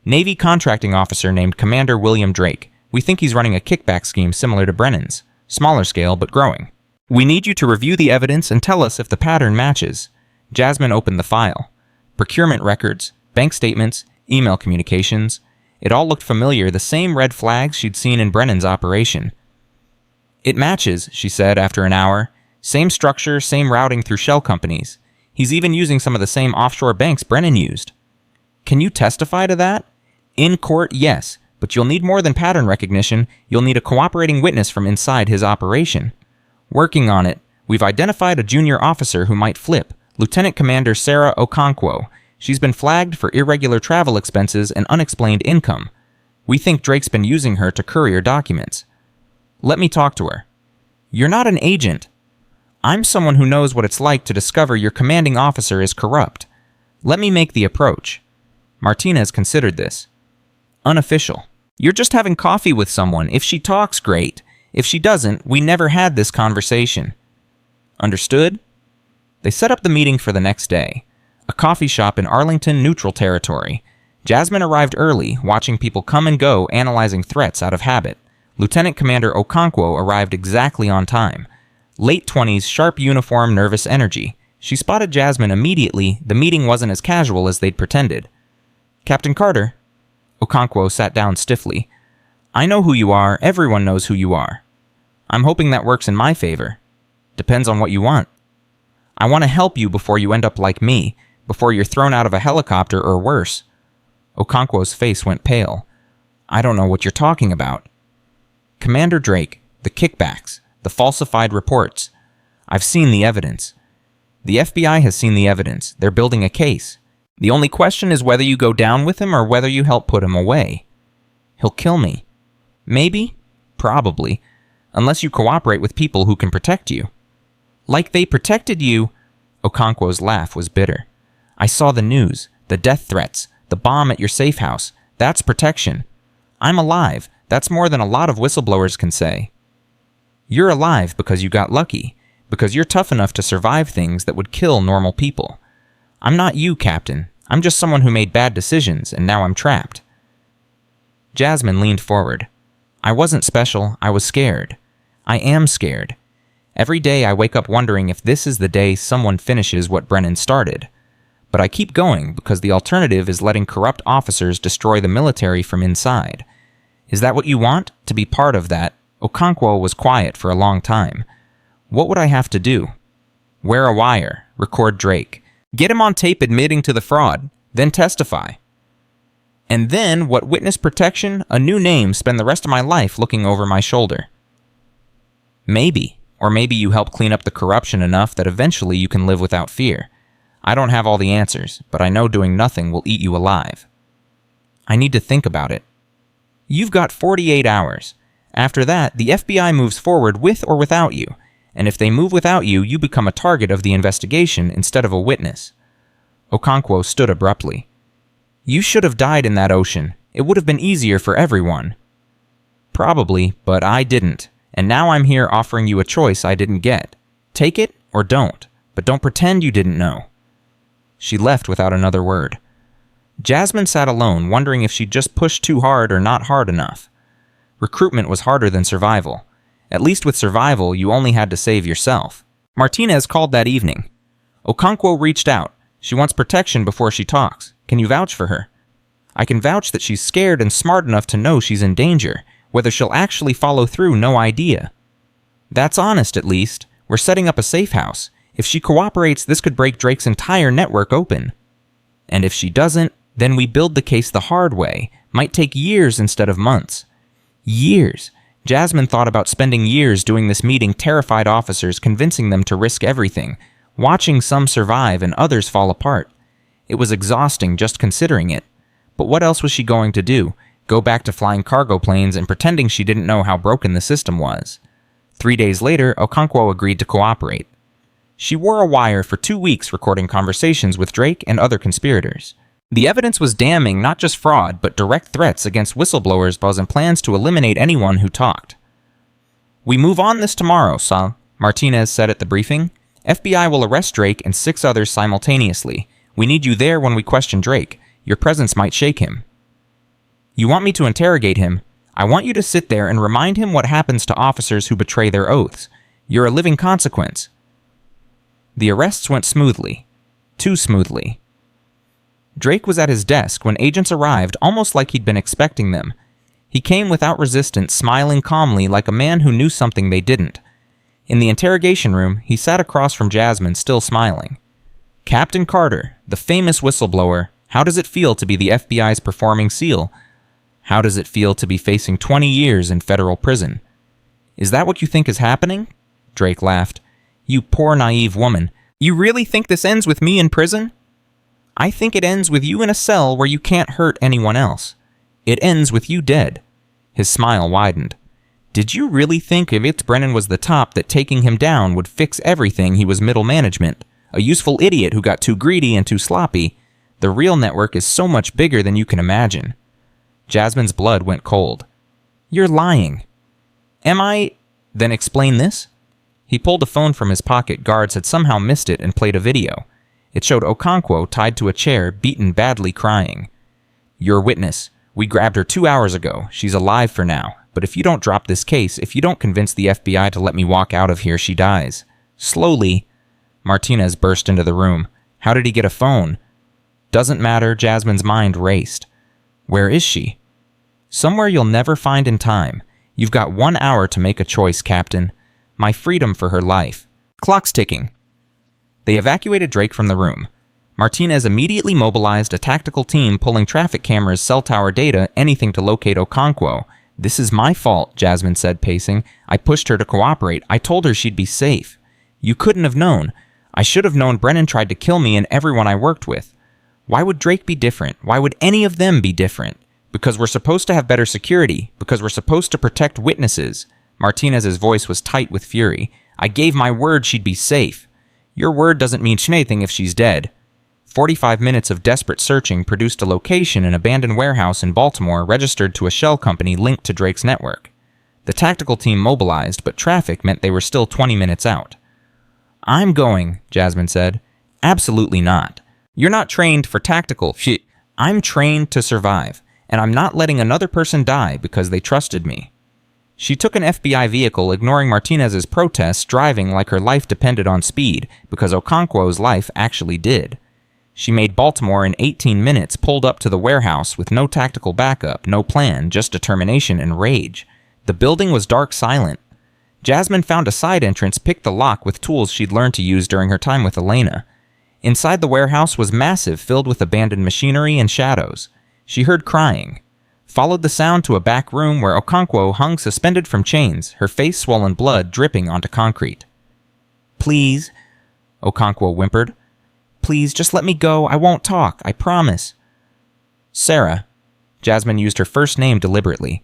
Navy contracting officer named Commander William Drake. We think he's running a kickback scheme similar to Brennan's. Smaller scale, but growing. We need you to review the evidence and tell us if the pattern matches. Jasmine opened the file. Procurement records, bank statements, email communications. It all looked familiar, the same red flags she'd seen in Brennan's operation. It matches, she said after an hour. Same structure, same routing through shell companies. He's even using some of the same offshore banks Brennan used. Can you testify to that? In court, yes, but you'll need more than pattern recognition. You'll need a cooperating witness from inside his operation. Working on it. We've identified a junior officer who might flip, Lieutenant Commander Sarah Okonkwo. She's been flagged for irregular travel expenses and unexplained income. We think Drake's been using her to courier documents. Let me talk to her. You're not an agent. I'm someone who knows what it's like to discover your commanding officer is corrupt. Let me make the approach. Martinez considered this. Unofficial. You're just having coffee with someone. If she talks, great. If she doesn't, we never had this conversation. Understood? They set up the meeting for the next day. A coffee shop in Arlington, neutral territory. Jasmine arrived early, watching people come and go, analyzing threats out of habit. Lieutenant Commander Okonkwo arrived exactly on time. Late 20s, sharp uniform, nervous energy. She spotted Jasmine immediately. The meeting wasn't as casual as they'd pretended. Captain Carter. Okonkwo sat down stiffly. I know who you are. Everyone knows who you are. I'm hoping that works in my favor. Depends on what you want. I want to help you before you end up like me, before you're thrown out of a helicopter or worse. Okonkwo's face went pale. I don't know what you're talking about. Commander Drake, the kickbacks, the falsified reports. I've seen the evidence. The FBI has seen the evidence. They're building a case. The only question is whether you go down with him or whether you help put him away. He'll kill me. Maybe. Probably. Unless you cooperate with people who can protect you. Like they protected you. Okonkwo's laugh was bitter. I saw the news, the death threats, the bomb at your safe house. That's protection. I'm alive. That's more than a lot of whistleblowers can say. You're alive because you got lucky, because you're tough enough to survive things that would kill normal people. I'm not you, Captain. I'm just someone who made bad decisions, and now I'm trapped. Jasmine leaned forward. I wasn't special. I was scared. I am scared. Every day I wake up wondering if this is the day someone finishes what Brennan started. But I keep going because the alternative is letting corrupt officers destroy the military from inside. Is that what you want? To be part of that? Okonkwo was quiet for a long time. What would I have to do? Wear a wire. Record Drake. Get him on tape admitting to the fraud. Then testify. And then, what witness protection? A new name, spend the rest of my life looking over my shoulder. Maybe. Or maybe you help clean up the corruption enough that eventually you can live without fear. I don't have all the answers, but I know doing nothing will eat you alive. I need to think about it. You've got 48 hours. After that, the FBI moves forward with or without you, and if they move without you, you become a target of the investigation instead of a witness. Okonkwo stood abruptly. You should have died in that ocean. It would have been easier for everyone. Probably, but I didn't, and now I'm here offering you a choice I didn't get. Take it or don't, but don't pretend you didn't know. She left without another word. Jasmine sat alone, wondering if she'd just pushed too hard or not hard enough. Recruitment was harder than survival. At least with survival, you only had to save yourself. Martinez called that evening. Okonkwo reached out. She wants protection before she talks. Can you vouch for her? I can vouch that she's scared and smart enough to know she's in danger. Whether she'll actually follow through, no idea. That's honest, at least. We're setting up a safe house. If she cooperates, this could break Drake's entire network open. And if she doesn't, then we build the case the hard way. Might take years instead of months. Years. Jasmine thought about spending years doing this, meeting terrified officers, convincing them to risk everything, watching some survive and others fall apart. It was exhausting just considering it. But what else was she going to do? Go back to flying cargo planes and pretending she didn't know how broken the system was. 3 days later, Okonkwo agreed to cooperate. She wore a wire for 2 weeks recording conversations with Drake and other conspirators. The evidence was damning, not just fraud, but direct threats against whistleblowers and plans to eliminate anyone who talked. We move on this tomorrow, Sal, Martinez said at the briefing. FBI will arrest Drake and 6 others simultaneously. We need you there when we question Drake. Your presence might shake him. You want me to interrogate him? I want you to sit there and remind him what happens to officers who betray their oaths. You're a living consequence. The arrests went smoothly. Too smoothly. Drake was at his desk when agents arrived, almost like he'd been expecting them. He came without resistance, smiling calmly like a man who knew something they didn't. In the interrogation room, he sat across from Jasmine, still smiling. Captain Carter, the famous whistleblower, how does it feel to be the FBI's performing SEAL? How does it feel to be facing 20 years in federal prison? Is that what you think is happening? Drake laughed. You poor naive woman. You really think this ends with me in prison? I think it ends with you in a cell where you can't hurt anyone else. It ends with you dead. His smile widened. Did you really think if Brennan was the top that taking him down would fix everything? He was middle management, a useful idiot who got too greedy and too sloppy. The real network is so much bigger than you can imagine. Jasmine's blood went cold. You're lying. Am I? Then explain this. He pulled a phone from his pocket. Guards had somehow missed it and played a video. It showed Okonkwo tied to a chair, beaten badly, crying. Your witness. We grabbed her 2 hours ago. She's alive for now. But if you don't drop this case, if you don't convince the FBI to let me walk out of here, she dies. Slowly. Martinez burst into the room. How did he get a phone? Doesn't matter. Jasmine's mind raced. Where is she? Somewhere you'll never find in time. You've got 1 hour to make a choice, Captain. My freedom for her life. Clock's ticking. They evacuated Drake from the room. Martinez immediately mobilized a tactical team pulling traffic cameras, cell tower data, anything to locate Okonkwo. This is my fault, Jasmine said, pacing. I pushed her to cooperate. I told her she'd be safe. You couldn't have known. I should have known Brennan tried to kill me and everyone I worked with. Why would Drake be different? Why would any of them be different? Because we're supposed to have better security. Because we're supposed to protect witnesses. Martinez's voice was tight with fury. I gave my word she'd be safe. Your word doesn't mean anything if she's dead. 45 minutes of desperate searching produced a location in an abandoned warehouse in Baltimore registered to a shell company linked to Drake's network. The tactical team mobilized, but traffic meant they were still 20 minutes out. I'm going, Jasmine said. Absolutely not. You're not trained for tactical shit. I'm trained to survive, and I'm not letting another person die because they trusted me. She took an FBI vehicle, ignoring Martinez's protests, driving like her life depended on speed, because Okonkwo's life actually did. She made Baltimore in 18 minutes, pulled up to the warehouse with no tactical backup, no plan, just determination and rage. The building was dark silent. Jasmine found a side entrance, picked the lock with tools she'd learned to use during her time with Elena. Inside the warehouse was massive, filled with abandoned machinery and shadows. She heard crying. Followed the sound to a back room where Okonkwo hung suspended from chains, her face swollen, blood dripping onto concrete. Please, Okonkwo whimpered. Please, just let me go. I won't talk. I promise. Sarah. Jasmine used her first name deliberately.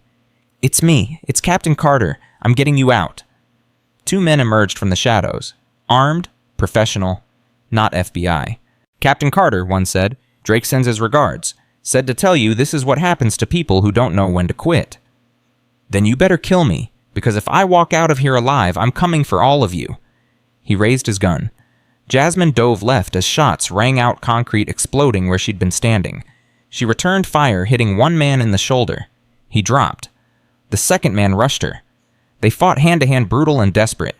It's me. It's Captain Carter. I'm getting you out. Two men emerged from the shadows. Armed, professional, not FBI. Captain Carter, one said. Drake sends his regards. Said to tell you this is what happens to people who don't know when to quit. Then you better kill me, because if I walk out of here alive, I'm coming for all of you. He raised his gun. Jasmine dove left as shots rang out, concrete exploding where she'd been standing. She returned fire, hitting one man in the shoulder. He dropped. The second man rushed her. They fought hand-to-hand, brutal and desperate.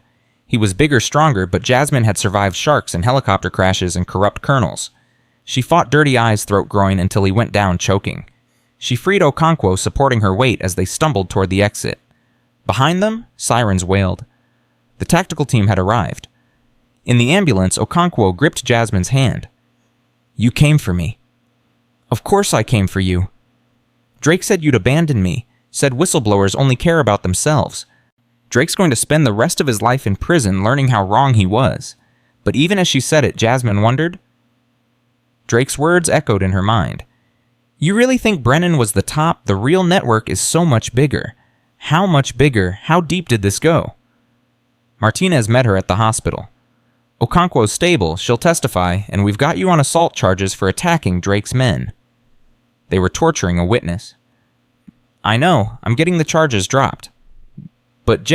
He was bigger, stronger, but Jasmine had survived sharks and helicopter crashes and corrupt colonels. She fought Dirty Eye's throat groin until he went down choking. She freed Okonkwo, supporting her weight as they stumbled toward the exit. Behind them, sirens wailed. The tactical team had arrived. In the ambulance, Okonkwo gripped Jasmine's hand. You came for me. Of course I came for you. Drake said you'd abandon me, said whistleblowers only care about themselves. Drake's going to spend the rest of his life in prison learning how wrong he was. But even as she said it, Jasmine wondered. Drake's words echoed in her mind. You really think Brennan was the top? The real network is so much bigger. How much bigger? How deep did this go? Martinez met her at the hospital. Okonkwo's stable, she'll testify, and we've got you on assault charges for attacking Drake's men. They were torturing a witness. I know, I'm getting the charges dropped. But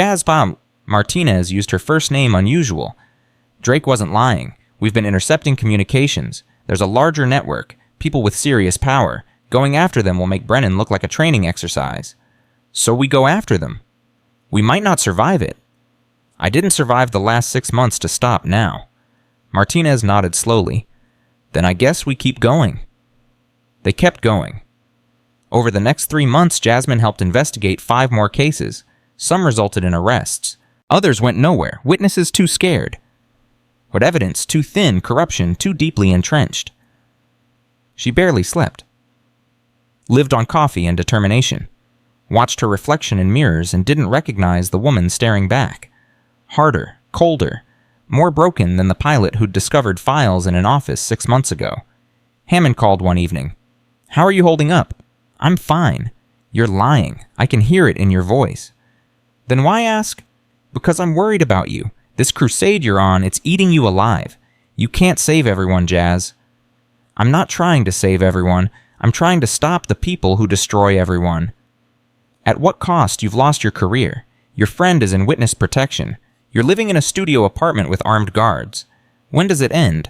Martinez used her first name unusual. Drake wasn't lying. We've been intercepting communications. There's a larger network, people with serious power. Going after them will make Brennan look like a training exercise. So we go after them. We might not survive it. I didn't survive the last 6 months to stop now. Martinez nodded slowly. Then I guess we keep going. They kept going. Over the next 3 months, Jasmine helped investigate 5 more cases. Some resulted in arrests. Others went nowhere, witnesses too scared. But evidence too thin, corruption too deeply entrenched. She barely slept. Lived on coffee and determination. Watched her reflection in mirrors and didn't recognize the woman staring back. Harder, colder, more broken than the pilot who'd discovered files in an office 6 months ago. Hammond called one evening. How are you holding up? I'm fine. You're lying. I can hear it in your voice. Then why ask? Because I'm worried about you. This crusade you're on, it's eating you alive. You can't save everyone, Jazz. I'm not trying to save everyone. I'm trying to stop the people who destroy everyone. At what cost? You've lost your career. Your friend is in witness protection. You're living in a studio apartment with armed guards. When does it end?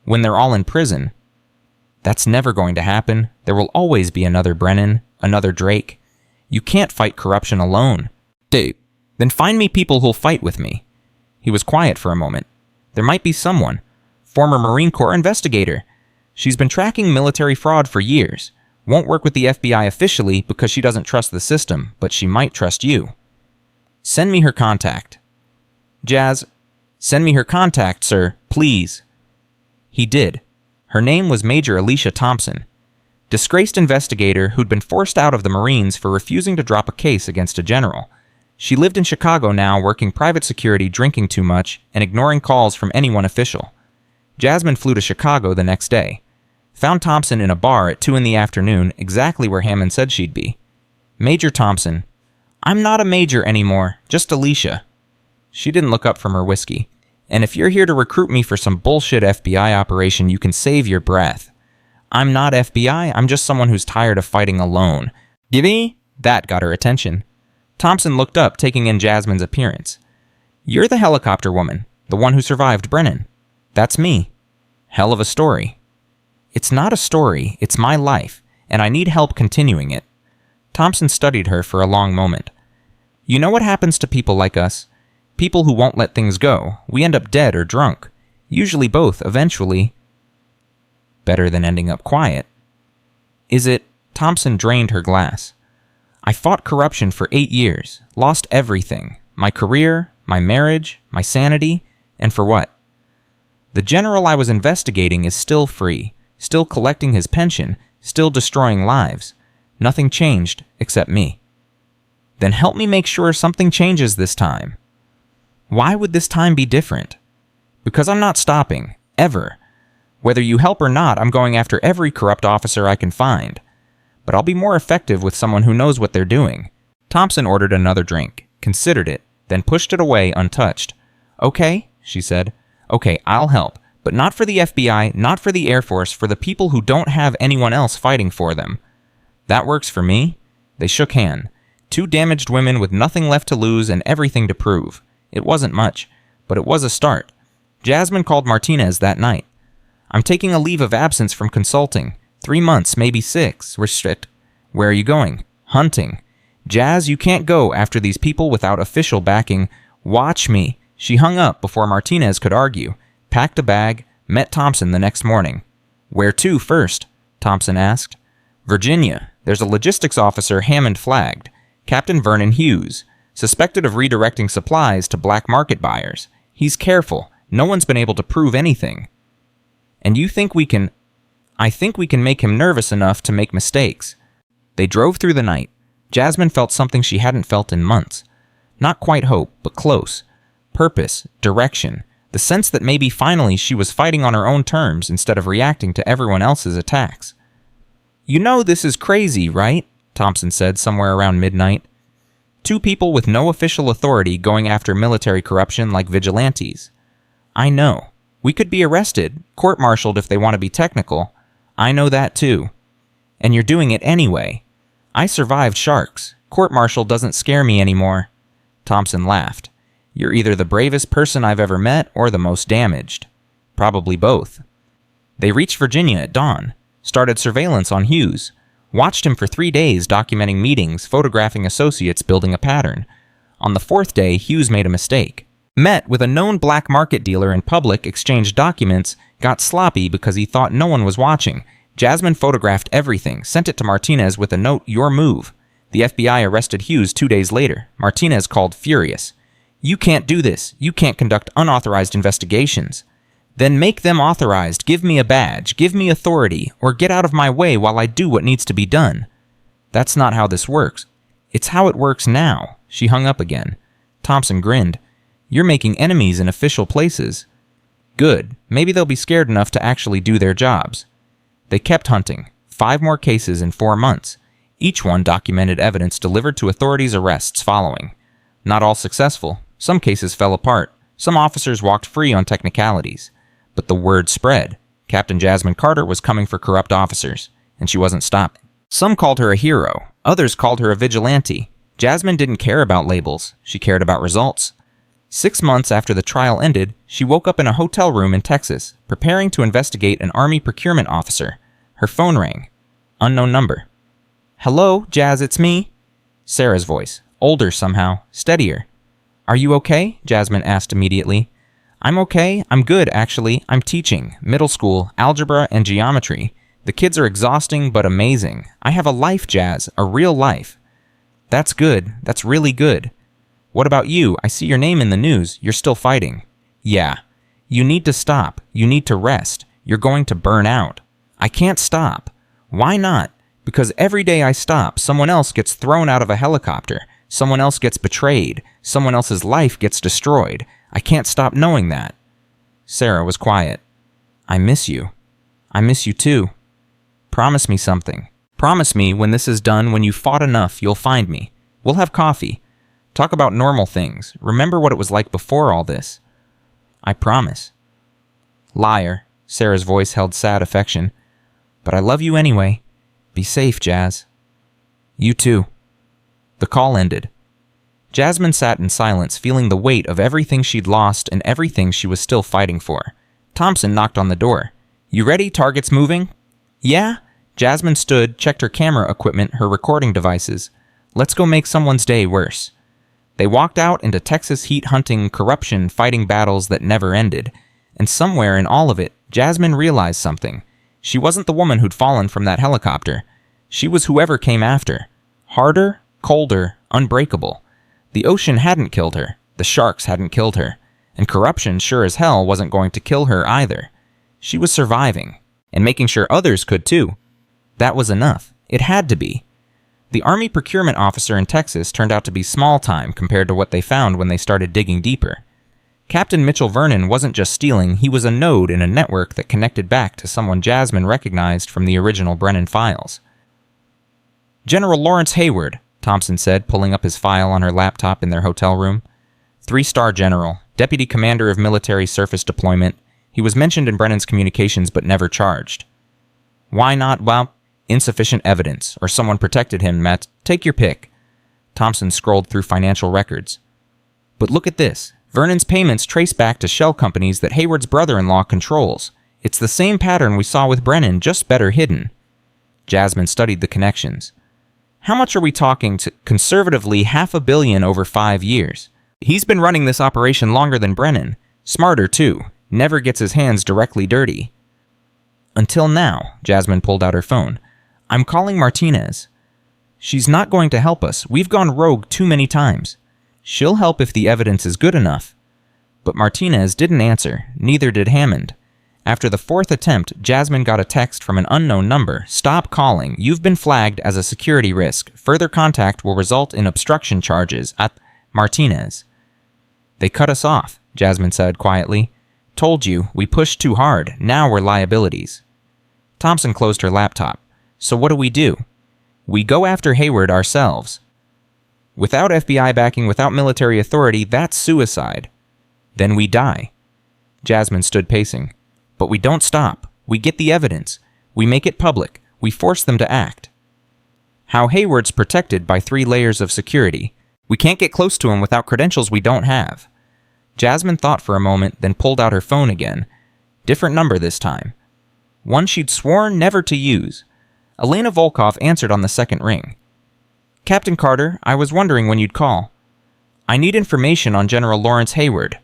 When they're all in prison. That's never going to happen. There will always be another Brennan, another Drake. You can't fight corruption alone. Dude, then find me people who'll fight with me. He was quiet for a moment. There might be someone. Former Marine Corps investigator. She's been tracking military fraud for years. Won't work with the FBI officially because she doesn't trust the system, but she might trust you. Send me her contact. Jazz, send me her contact, sir, please. He did. Her name was Major Alicia Thompson. Disgraced investigator who'd been forced out of the Marines for refusing to drop a case against a general. She lived in Chicago now, working private security, drinking too much, and ignoring calls from anyone official. Jasmine flew to Chicago the next day. Found Thompson in a bar at 2 in the afternoon, exactly where Hammond said she'd be. Major Thompson. I'm not a major anymore, just Alicia. She didn't look up from her whiskey. And if you're here to recruit me for some bullshit FBI operation, you can save your breath. I'm not FBI, I'm just someone who's tired of fighting alone. Gimme? That got her attention. Thompson looked up, taking in Jasmine's appearance. You're the helicopter woman, the one who survived Brennan. That's me. Hell of a story. It's not a story, it's my life, and I need help continuing it. Thompson studied her for a long moment. You know what happens to people like us? People who won't let things go. We end up dead or drunk. Usually both, eventually. Better than ending up quiet. Is it? Thompson drained her glass. I fought corruption for 8 years, lost everything. My career, my marriage, my sanity, and for what? The general I was investigating is still free, still collecting his pension, still destroying lives. Nothing changed except me. Then help me make sure something changes this time. Why would this time be different? Because I'm not stopping, ever. Whether you help or not, I'm going after every corrupt officer I can find. But I'll be more effective with someone who knows what they're doing. Thompson ordered another drink, considered it, then pushed it away untouched. Okay, she said. Okay, I'll help. But not for the FBI, not for the Air Force, for the people who don't have anyone else fighting for them. That works for me. They shook hands. 2 damaged women with nothing left to lose and everything to prove. It wasn't much, but it was a start. Jasmine called Martinez that night. I'm taking a leave of absence from consulting. 3 months, maybe 6. We're strict. Where are you going? Hunting. Jazz, you can't go after these people without official backing. Watch me. She hung up before Martinez could argue, packed a bag, met Thompson the next morning. Where to first? Thompson asked. Virginia. There's a logistics officer Hammond flagged. Captain Vernon Hughes. Suspected of redirecting supplies to black market buyers. He's careful. No one's been able to prove anything. And you think we can... I think we can make him nervous enough to make mistakes. They drove through the night. Jasmine felt something she hadn't felt in months. Not quite hope, but close. Purpose, direction, the sense that maybe finally she was fighting on her own terms instead of reacting to everyone else's attacks. You know this is crazy, right? Thompson said somewhere around midnight. 2 people with no official authority going after military corruption like vigilantes. I know. We could be arrested, court-martialed if they want to be technical. I know that too. And you're doing it anyway. I survived sharks. Court-martial doesn't scare me anymore. Thompson laughed. You're either the bravest person I've ever met or the most damaged. Probably both. They reached Virginia at dawn, started surveillance on Hughes, watched him for 3 days documenting meetings, photographing associates, building a pattern. On the 4th day, Hughes made a mistake. Met with a known black market dealer in public, exchanged documents, got sloppy because he thought no one was watching. Jasmine photographed everything, sent it to Martinez with a note, your move. The FBI arrested Hughes 2 days later. Martinez called furious. You can't do this. You can't conduct unauthorized investigations. Then make them authorized. Give me a badge. Give me authority. Or get out of my way while I do what needs to be done. That's not how this works. It's how it works now. She hung up again. Thompson grinned. You're making enemies in official places. Good. Maybe they'll be scared enough to actually do their jobs. They kept hunting. 5 more cases in 4 months. Each one documented evidence delivered to authorities' arrests following. Not all successful. Some cases fell apart. Some officers walked free on technicalities. But the word spread. Captain Jasmine Carter was coming for corrupt officers, and she wasn't stopping. Some called her a hero. Others called her a vigilante. Jasmine didn't care about labels. She cared about results. 6 months after the trial ended, she woke up in a hotel room in Texas, preparing to investigate an Army procurement officer. Her phone rang. Unknown number. Hello, Jazz, it's me. Sarah's voice. Older somehow. Steadier. Are you okay? Jasmine asked immediately. I'm okay. I'm good, actually. I'm teaching. Middle school, algebra, and geometry. The kids are exhausting, but amazing. I have a life, Jazz. A real life. That's good. That's really good. What about you? I see your name in the news. You're still fighting. Yeah. You need to stop. You need to rest. You're going to burn out. I can't stop. Why not? Because every day I stop, someone else gets thrown out of a helicopter. Someone else gets betrayed. Someone else's life gets destroyed. I can't stop knowing that. Sarah was quiet. I miss you. I miss you too. Promise me something. Promise me when this is done, when you've fought enough, you'll find me. We'll have coffee. Talk about normal things. Remember what it was like before all this. I promise. Liar. Sarah's voice held sad affection. But I love you anyway. Be safe, Jazz. You too. The call ended. Jasmine sat in silence, feeling the weight of everything she'd lost and everything she was still fighting for. Thompson knocked on the door. You ready? Target's moving? Yeah? Jasmine stood, checked her camera equipment, her recording devices. Let's go make someone's day worse. They walked out into Texas heat hunting, corruption, fighting battles that never ended. And somewhere in all of it, Jasmine realized something. She wasn't the woman who'd fallen from that helicopter. She was whoever came after. Harder, colder, unbreakable. The ocean hadn't killed her. The sharks hadn't killed her. And corruption sure as hell wasn't going to kill her either. She was surviving. And making sure others could too. That was enough. It had to be. The Army procurement officer in Texas turned out to be small time compared to what they found when they started digging deeper. Captain Mitchell Vernon wasn't just stealing, he was a node in a network that connected back to someone Jasmine recognized from the original Brennan files. General Lawrence Hayward, Thompson said, pulling up his file on her laptop in their hotel room. 3-star general, deputy commander of military surface deployment. He was mentioned in Brennan's communications but never charged. Why not? Well, insufficient evidence, or someone protected him, Matt. Take your pick. Thompson scrolled through financial records. But look at this. Vernon's payments trace back to shell companies that Hayward's brother-in-law controls. It's the same pattern we saw with Brennan, just better hidden. Jasmine studied the connections. How much are we talking? Conservatively, $500 million over 5 years. He's been running this operation longer than Brennan. Smarter, too. Never gets his hands directly dirty. Until now, Jasmine pulled out her phone. I'm calling Martinez. She's not going to help us. We've gone rogue too many times. She'll help if the evidence is good enough. But Martinez didn't answer, neither did Hammond. After the 4th attempt, Jasmine got a text from an unknown number. Stop calling. You've been flagged as a security risk. Further contact will result in obstruction charges at Martinez. They cut us off, Jasmine said quietly. Told you, we pushed too hard. Now we're liabilities. Thompson closed her laptop. So what do? We go after Hayward ourselves. Without FBI backing, without military authority, that's suicide. Then we die. Jasmine stood pacing. But we don't stop. We get the evidence. We make it public. We force them to act. How Hayward's protected by 3 layers of security. We can't get close to him without credentials we don't have. Jasmine thought for a moment, then pulled out her phone again. Different number this time. One she'd sworn never to use. Elena Volkov answered on the second ring. Captain Carter, I was wondering when you'd call. I need information on General Lawrence Hayward.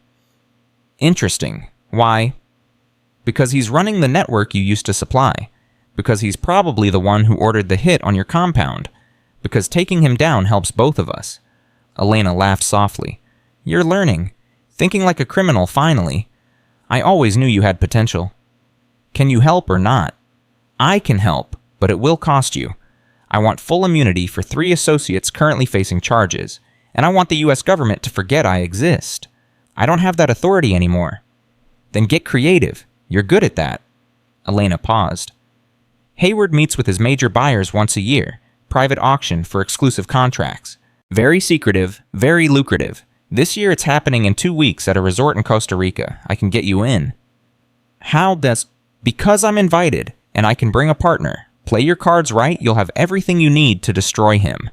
Interesting. Why? Because he's running the network you used to supply. Because he's probably the one who ordered the hit on your compound. Because taking him down helps both of us. Elena laughed softly. You're learning. Thinking like a criminal, finally. I always knew you had potential. Can you help or not? I can help, but it will cost you. I want full immunity for 3 associates currently facing charges, and I want the U.S. government to forget I exist. I don't have that authority anymore. Then get creative. You're good at that. Elena paused. Hayward meets with his major buyers once a year. Private auction for exclusive contracts. Very secretive, very lucrative. This year it's happening in 2 weeks at a resort in Costa Rica. I can get you in. How does... Because I'm invited, and I can bring a partner. Play your cards right, you'll have everything you need to destroy him.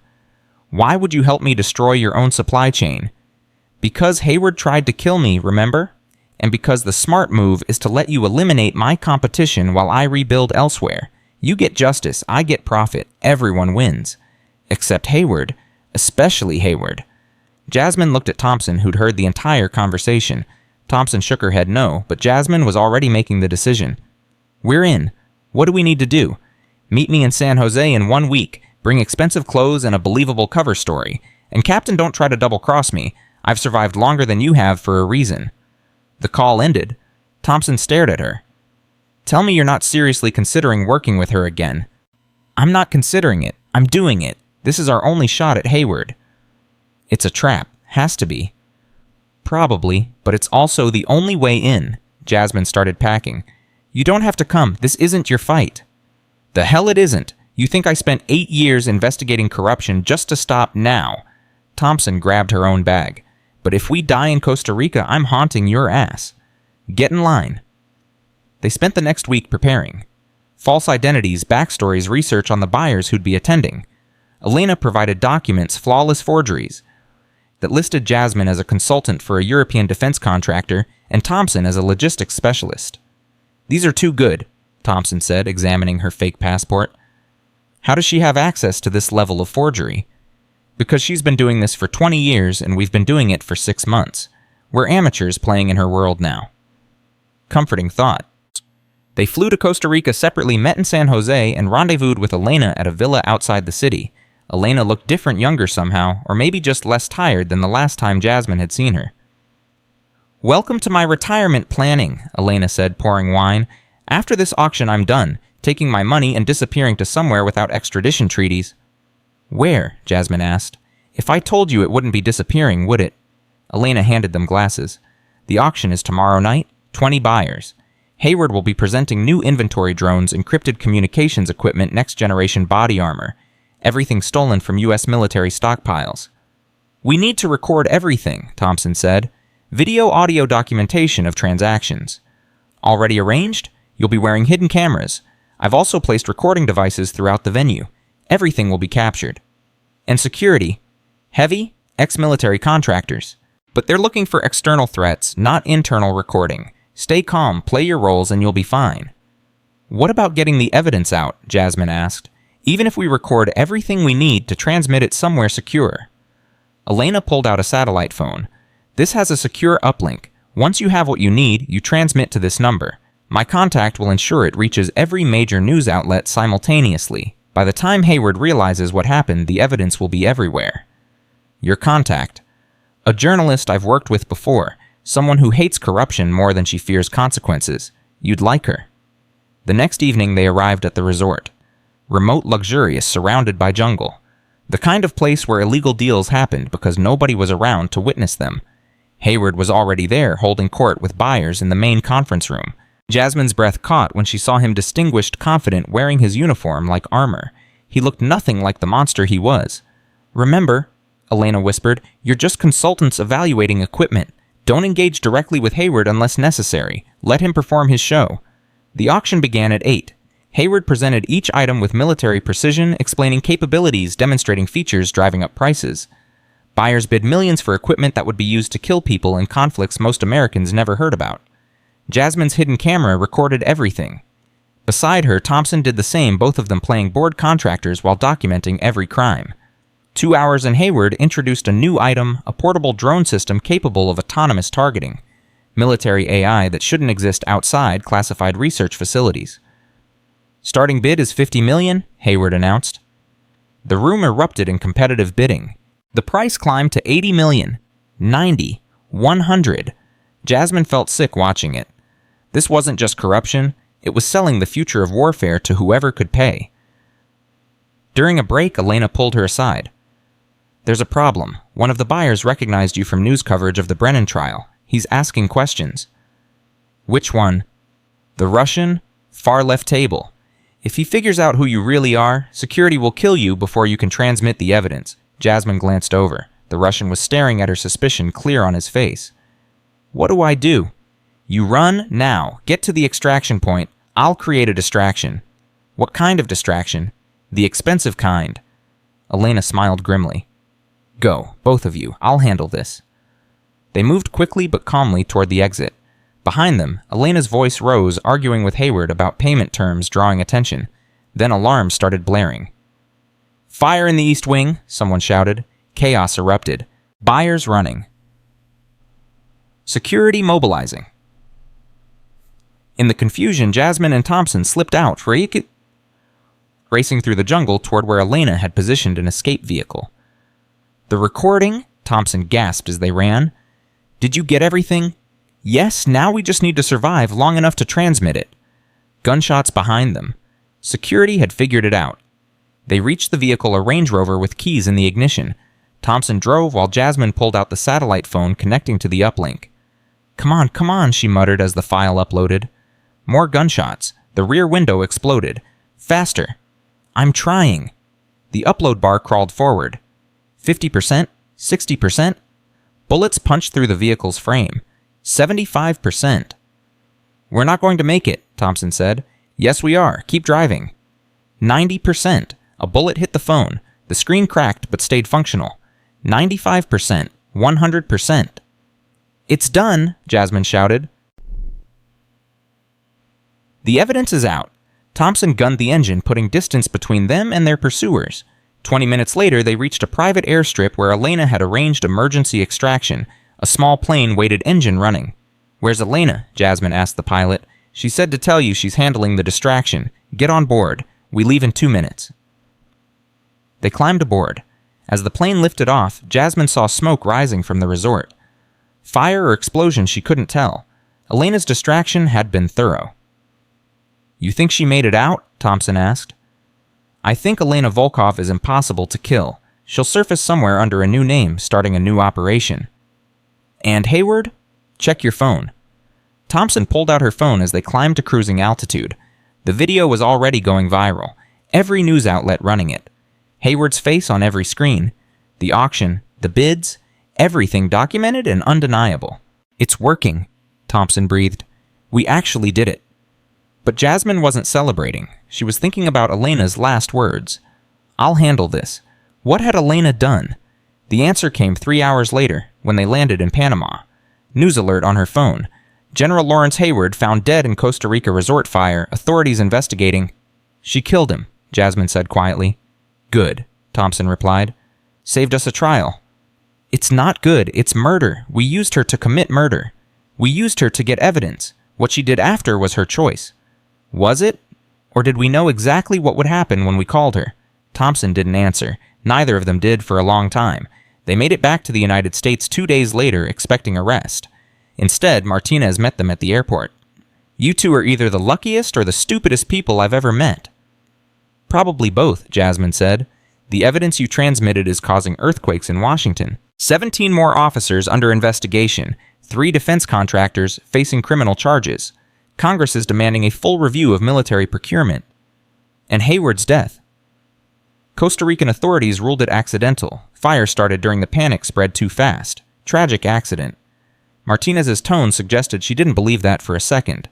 Why would you help me destroy your own supply chain? Because Hayward tried to kill me, remember? And because the smart move is to let you eliminate my competition while I rebuild elsewhere. You get justice, I get profit, everyone wins. Except Hayward, especially Hayward. Jasmine looked at Thompson, who'd heard the entire conversation. Thompson shook her head no, but Jasmine was already making the decision. We're in. What do we need to do? Meet me in San Jose in 1 week. Bring expensive clothes and a believable cover story. And Captain, don't try to double-cross me. I've survived longer than you have for a reason. The call ended. Thompson stared at her. Tell me you're not seriously considering working with her again. I'm not considering it. I'm doing it. This is our only shot at Hayward. It's a trap. Has to be. Probably, but it's also the only way in. Jasmine started packing. You don't have to come. This isn't your fight. The hell it isn't. You think I spent 8 years investigating corruption just to stop now? Thompson grabbed her own bag. But if we die in Costa Rica, I'm haunting your ass. Get in line. They spent the next week preparing. False identities, backstories, research on the buyers who'd be attending. Elena provided documents, flawless forgeries, that listed Jasmine as a consultant for a European defense contractor and Thompson as a logistics specialist. These are too good, Thompson said, examining her fake passport. How does she have access to this level of forgery? Because she's been doing this for 20 years and we've been doing it for 6 months. We're amateurs playing in her world now. Comforting thought. They flew to Costa Rica separately, met in San Jose, and rendezvoused with Elena at a villa outside the city. Elena looked different, younger somehow, or maybe just less tired than the last time Jasmine had seen her. "Welcome to my retirement planning," Elena said, pouring wine. "After this auction, I'm done, taking my money and disappearing to somewhere without extradition treaties." "Where?" Jasmine asked. "If I told you, it wouldn't be disappearing, would it?" Elena handed them glasses. "The auction is tomorrow night, 20 buyers. Hayward will be presenting new inventory drones, encrypted communications equipment, next-generation body armor. Everything stolen from U.S. military stockpiles." "We need to record everything," Thompson said. "Video-audio documentation of transactions." "Already arranged? You'll be wearing hidden cameras. I've also placed recording devices throughout the venue. Everything will be captured. And security? Heavy? Ex-military contractors. But they're looking for external threats, not internal recording. Stay calm, play your roles, and you'll be fine." "What about getting the evidence out?" Jasmine asked. "Even if we record everything we need to transmit it somewhere secure." Elena pulled out a satellite phone. "This has a secure uplink. Once you have what you need, you transmit to this number. My contact will ensure it reaches every major news outlet simultaneously. By the time Hayward realizes what happened, the evidence will be everywhere." "Your contact?" "A journalist I've worked with before. Someone who hates corruption more than she fears consequences. You'd like her." The next evening they arrived at the resort. Remote, luxurious, surrounded by jungle. The kind of place where illegal deals happened because nobody was around to witness them. Hayward was already there, holding court with buyers in the main conference room. Jasmine's breath caught when she saw him distinguished, confident, wearing his uniform like armor. He looked nothing like the monster he was. "Remember," Elena whispered, "you're just consultants evaluating equipment. Don't engage directly with Hayward unless necessary. Let him perform his show." The auction began at 8. Hayward presented each item with military precision, explaining capabilities, demonstrating features, driving up prices. Buyers bid millions for equipment that would be used to kill people in conflicts most Americans never heard about. Jasmine's hidden camera recorded everything. Beside her, Thompson did the same, both of them playing bored contractors while documenting every crime. 2 hours and Hayward introduced a new item, a portable drone system capable of autonomous targeting. Military AI that shouldn't exist outside classified research facilities. "Starting bid is $50 million, Hayward announced. The room erupted in competitive bidding. The price climbed to $80 million, $90, $100. Jasmine felt sick watching it. This wasn't just corruption, it was selling the future of warfare to whoever could pay. During a break, Elena pulled her aside. "There's a problem. One of the buyers recognized you from news coverage of the Brennan trial. He's asking questions." "Which one?" "The Russian, far left table. If he figures out who you really are, security will kill you before you can transmit the evidence." Jasmine glanced over. The Russian was staring at her, suspicion clear on his face. "What do I do?" "You run now. Get to the extraction point. I'll create a distraction." "What kind of distraction?" "The expensive kind." Elena smiled grimly. "Go, both of you. I'll handle this." They moved quickly but calmly toward the exit. Behind them, Elena's voice rose, arguing with Hayward about payment terms, drawing attention. Then alarms started blaring. "Fire in the East Wing," someone shouted. Chaos erupted. Buyers running. Security mobilizing. In the confusion, Jasmine and Thompson slipped out, racing through the jungle toward where Elena had positioned an escape vehicle. "The recording?" Thompson gasped as they ran. "Did you get everything?" "Yes, now we just need to survive long enough to transmit it." Gunshots behind them. Security had figured it out. They reached the vehicle, a Range Rover with keys in the ignition. Thompson drove while Jasmine pulled out the satellite phone connecting to the uplink. Come on, she muttered as the file uploaded. More gunshots. The rear window exploded. Faster. I'm trying. The upload bar crawled forward. 50%? 60%? Bullets punched through the vehicle's frame. 75%. We're not going to make it, Thompson said. Yes, we are. Keep driving. 90%. A bullet hit the phone. The screen cracked but stayed functional. 95%. 100%. It's done, Jasmine shouted. The evidence is out. Thompson gunned the engine, putting distance between them and their pursuers. 20 minutes later, they reached a private airstrip where Elena had arranged emergency extraction. A small plane waited engine running. Where's Elena? Jasmine asked the pilot. She said to tell you she's handling the distraction. Get on board. We leave in 2 minutes. They climbed aboard. As the plane lifted off, Jasmine saw smoke rising from the resort. Fire or explosion, she couldn't tell. Elena's distraction had been thorough. You think she made it out? Thompson asked. I think Elena Volkov is impossible to kill. She'll surface somewhere under a new name, starting a new operation. And Hayward? Check your phone. Thompson pulled out her phone as they climbed to cruising altitude. The video was already going viral. Every news outlet running it. Hayward's face on every screen. The auction, the bids, everything documented and undeniable. It's working, Thompson breathed. We actually did it. But Jasmine wasn't celebrating. She was thinking about Elena's last words. I'll handle this. What had Elena done? The answer came 3 hours later, when they landed in Panama. News alert on her phone. General Lawrence Hayward found dead in Costa Rica resort fire. Authorities investigating. She killed him, Jasmine said quietly. Good, Thompson replied. Saved us a trial. It's not good. It's murder. We used her to commit murder. We used her to get evidence. What she did after was her choice. Was it? Or did we know exactly what would happen when we called her? Thompson didn't answer. Neither of them did for a long time. They made it back to the United States 2 days later, expecting arrest. Instead, Martinez met them at the airport. You two are either the luckiest or the stupidest people I've ever met. Probably both, Jasmine said. The evidence you transmitted is causing earthquakes in Washington. 17 more officers under investigation. 3 defense contractors facing criminal charges. Congress is demanding a full review of military procurement. And Hayward's death. Costa Rican authorities ruled it accidental. Fire started during the panic spread too fast. Tragic accident. Martinez's tone suggested she didn't believe that for a second.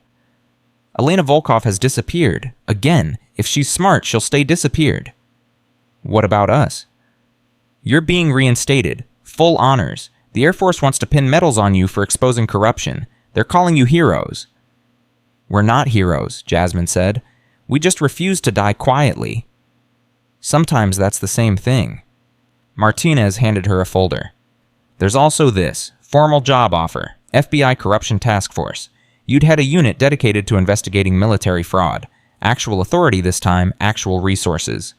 Elena Volkov has disappeared. Again. If she's smart, she'll stay disappeared. What about us? You're being reinstated. Full honors. The Air Force wants to pin medals on you for exposing corruption. They're calling you heroes. We're not heroes, Jasmine said. We just refuse to die quietly. Sometimes that's the same thing. Martinez handed her a folder. There's also this. Formal job offer. FBI Corruption Task Force. You'd head a unit dedicated to investigating military fraud. Actual authority this time, actual resources.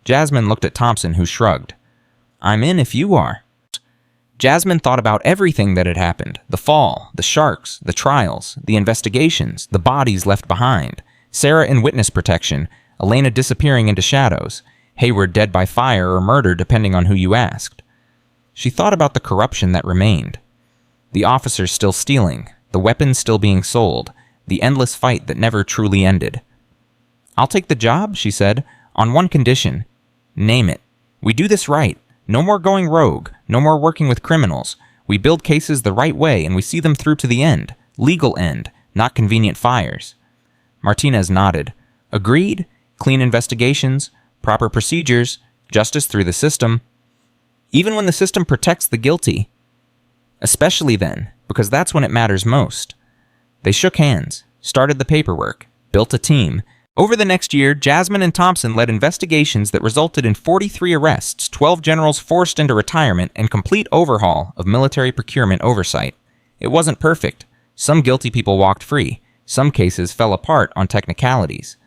Jasmine looked at Thompson, who shrugged. I'm in if you are. Jasmine thought about everything that had happened. The fall, the sharks, the trials, the investigations, the bodies left behind. Sarah in witness protection, Elena disappearing into shadows, Hayward dead by fire or murder depending on who you asked. She thought about the corruption that remained. The officers still stealing, the weapons still being sold, the endless fight that never truly ended. I'll take the job, she said, on one condition. Name it. We do this right. No more going rogue. No more working with criminals. We build cases the right way and we see them through to the end. Legal end, not convenient fires. Martinez nodded. Agreed? Clean investigations, proper procedures, justice through the system. Even when the system protects the guilty. Especially then, because that's when it matters most. They shook hands, started the paperwork, built a team. Over the next year, Jasmine and Thompson led investigations that resulted in 43 arrests, 12 generals forced into retirement, and complete overhaul of military procurement oversight. It wasn't perfect. Some guilty people walked free. Some cases fell apart on technicalities.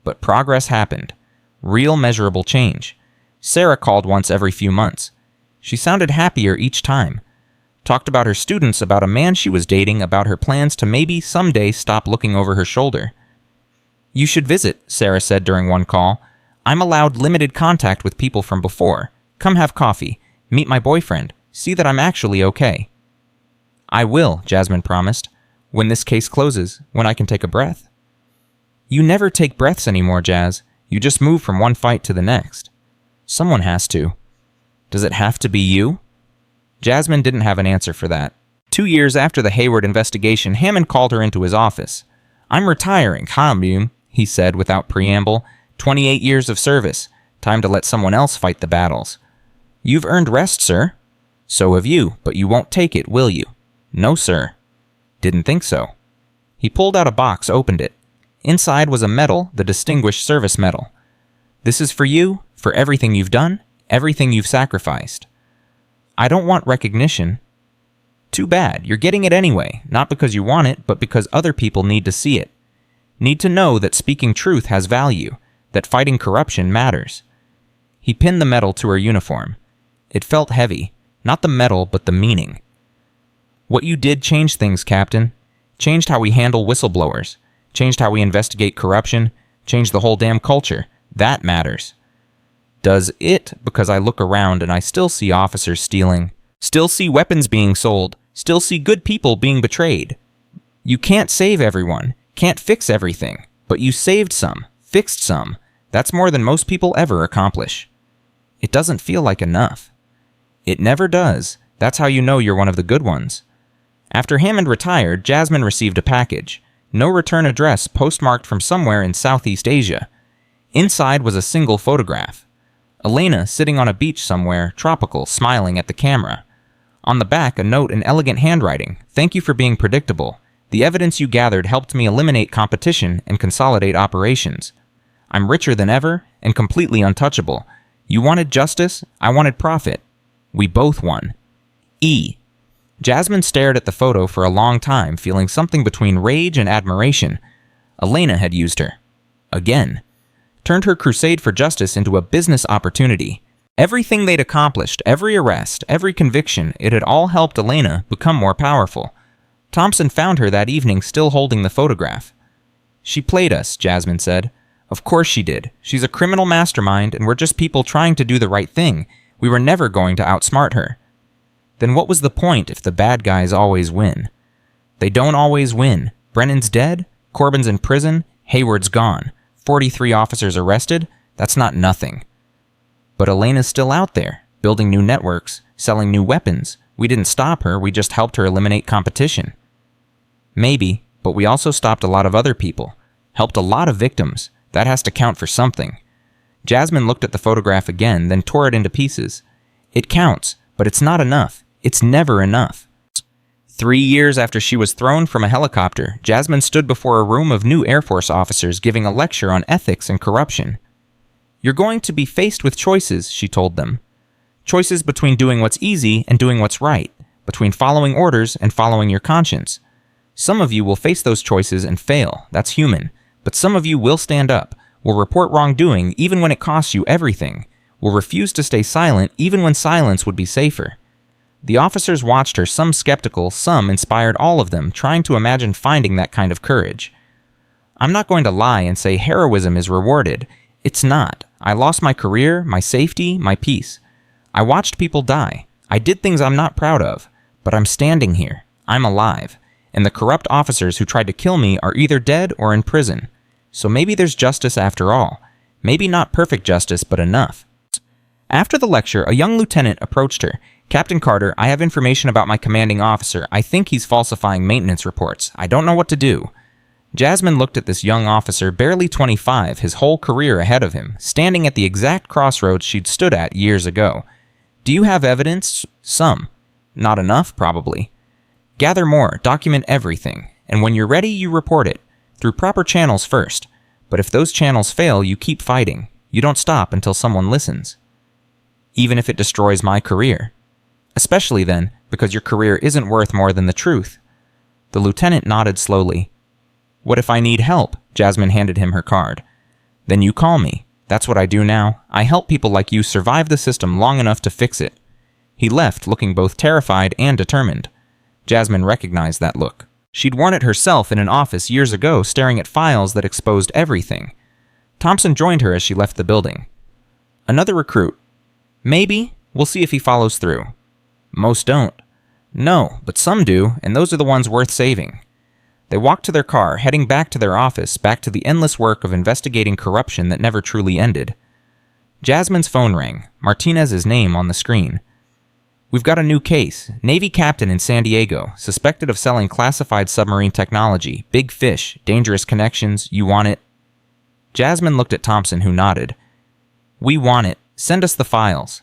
But progress happened. Real measurable change. Sarah called once every few months. She sounded happier each time. Talked about her students, about a man she was dating, about her plans to maybe someday stop looking over her shoulder. You should visit, Sarah said during one call. I'm allowed limited contact with people from before. Come have coffee. Meet my boyfriend. See that I'm actually okay. I will, Jasmine promised. When this case closes, when I can take a breath. You never take breaths anymore, Jazz. You just move from one fight to the next. Someone has to. Does it have to be you? Jasmine didn't have an answer for that. 2 years after the Hayward investigation, Hammond called her into his office. "I'm retiring, Hammond," he said without preamble. 28 years of service. Time to let someone else fight the battles. "You've earned rest, sir." "So have you, but you won't take it, will you?" "No, sir." "Didn't think so." He pulled out a box, opened it. Inside was a medal, the Distinguished Service Medal. "This is for you, for everything you've done, everything you've sacrificed." "I don't want recognition." "Too bad. You're getting it anyway, not because you want it, but because other people need to see it. Need to know that speaking truth has value, that fighting corruption matters." He pinned the medal to her uniform. It felt heavy, not the medal, but the meaning. "What you did changed things, Captain. Changed how we handle whistleblowers. Changed how we investigate corruption. Changed the whole damn culture. That matters." "Does it? Because I look around and I still see officers stealing. Still see weapons being sold. Still see good people being betrayed. You can't save everyone. Can't fix everything. But you saved some. Fixed some. That's more than most people ever accomplish. It doesn't feel like enough." "It never does. That's how you know you're one of the good ones." After Hammond retired, Jasmine received a package. No return address, postmarked from somewhere in Southeast Asia. Inside was a single photograph. Elena sitting on a beach somewhere, tropical, smiling at the camera. On the back, a note in elegant handwriting. "Thank you for being predictable. The evidence you gathered helped me eliminate competition and consolidate operations. I'm richer than ever and completely untouchable. You wanted justice, I wanted profit. We both won. E." Jasmine stared at the photo for a long time, feeling something between rage and admiration. Elena had used her. Again. Turned her crusade for justice into a business opportunity. Everything they'd accomplished, every arrest, every conviction, it had all helped Elena become more powerful. Thompson found her that evening still holding the photograph. "She played us," Jasmine said. "Of course she did. She's a criminal mastermind, and we're just people trying to do the right thing. We were never going to outsmart her." Then what was the point if the bad guys always win? They don't always win. Brennan's dead, Corbin's in prison, Hayward's gone. 43 officers arrested? That's not nothing. But Elena's still out there, building new networks, selling new weapons. We didn't stop her, we just helped her eliminate competition. Maybe, but we also stopped a lot of other people. Helped a lot of victims. That has to count for something. Jasmine looked at the photograph again, then tore it into pieces. It counts, but it's not enough. It's never enough. 3 years after she was thrown from a helicopter, Jasmine stood before a room of new Air Force officers giving a lecture on ethics and corruption. "You're going to be faced with choices," she told them. "Choices between doing what's easy and doing what's right, between following orders and following your conscience. Some of you will face those choices and fail, that's human, but some of you will stand up, will report wrongdoing even when it costs you everything, will refuse to stay silent even when silence would be safer." The officers watched her, some skeptical, some inspired, all of them trying to imagine finding that kind of courage. "I'm not going to lie and say heroism is rewarded. It's not. I lost my career, my safety, my peace. I watched people die. I did things I'm not proud of. But I'm standing here. I'm alive. And the corrupt officers who tried to kill me are either dead or in prison. So maybe there's justice after all. Maybe not perfect justice, but enough." After the lecture, a young lieutenant approached her. "Captain Carter, I have information about my commanding officer. I think he's falsifying maintenance reports. I don't know what to do." Jasmine looked at this young officer, barely 25, his whole career ahead of him, standing at the exact crossroads she'd stood at years ago. "Do you have evidence?" "Some." "Not enough, probably." "Gather more, document everything, and when you're ready, you report it. Through proper channels first. But if those channels fail, you keep fighting. You don't stop until someone listens. Even if it destroys my career. Especially then, because your career isn't worth more than the truth." The lieutenant nodded slowly. "What if I need help?" Jasmine handed him her card. "Then you call me. That's what I do now. I help people like you survive the system long enough to fix it." He left, looking both terrified and determined. Jasmine recognized that look. She'd worn it herself in an office years ago, staring at files that exposed everything. Thompson joined her as she left the building. "Another recruit." "Maybe. We'll see if he follows through." "Most don't." "No, but some do, and those are the ones worth saving." They walked to their car, heading back to their office, back to the endless work of investigating corruption that never truly ended. Jasmine's phone rang, Martinez's name on the screen. "We've got a new case. Navy captain in San Diego, suspected of selling classified submarine technology. Big fish, dangerous connections, you want it?" Jasmine looked at Thompson, who nodded. "We want it. Send us the files."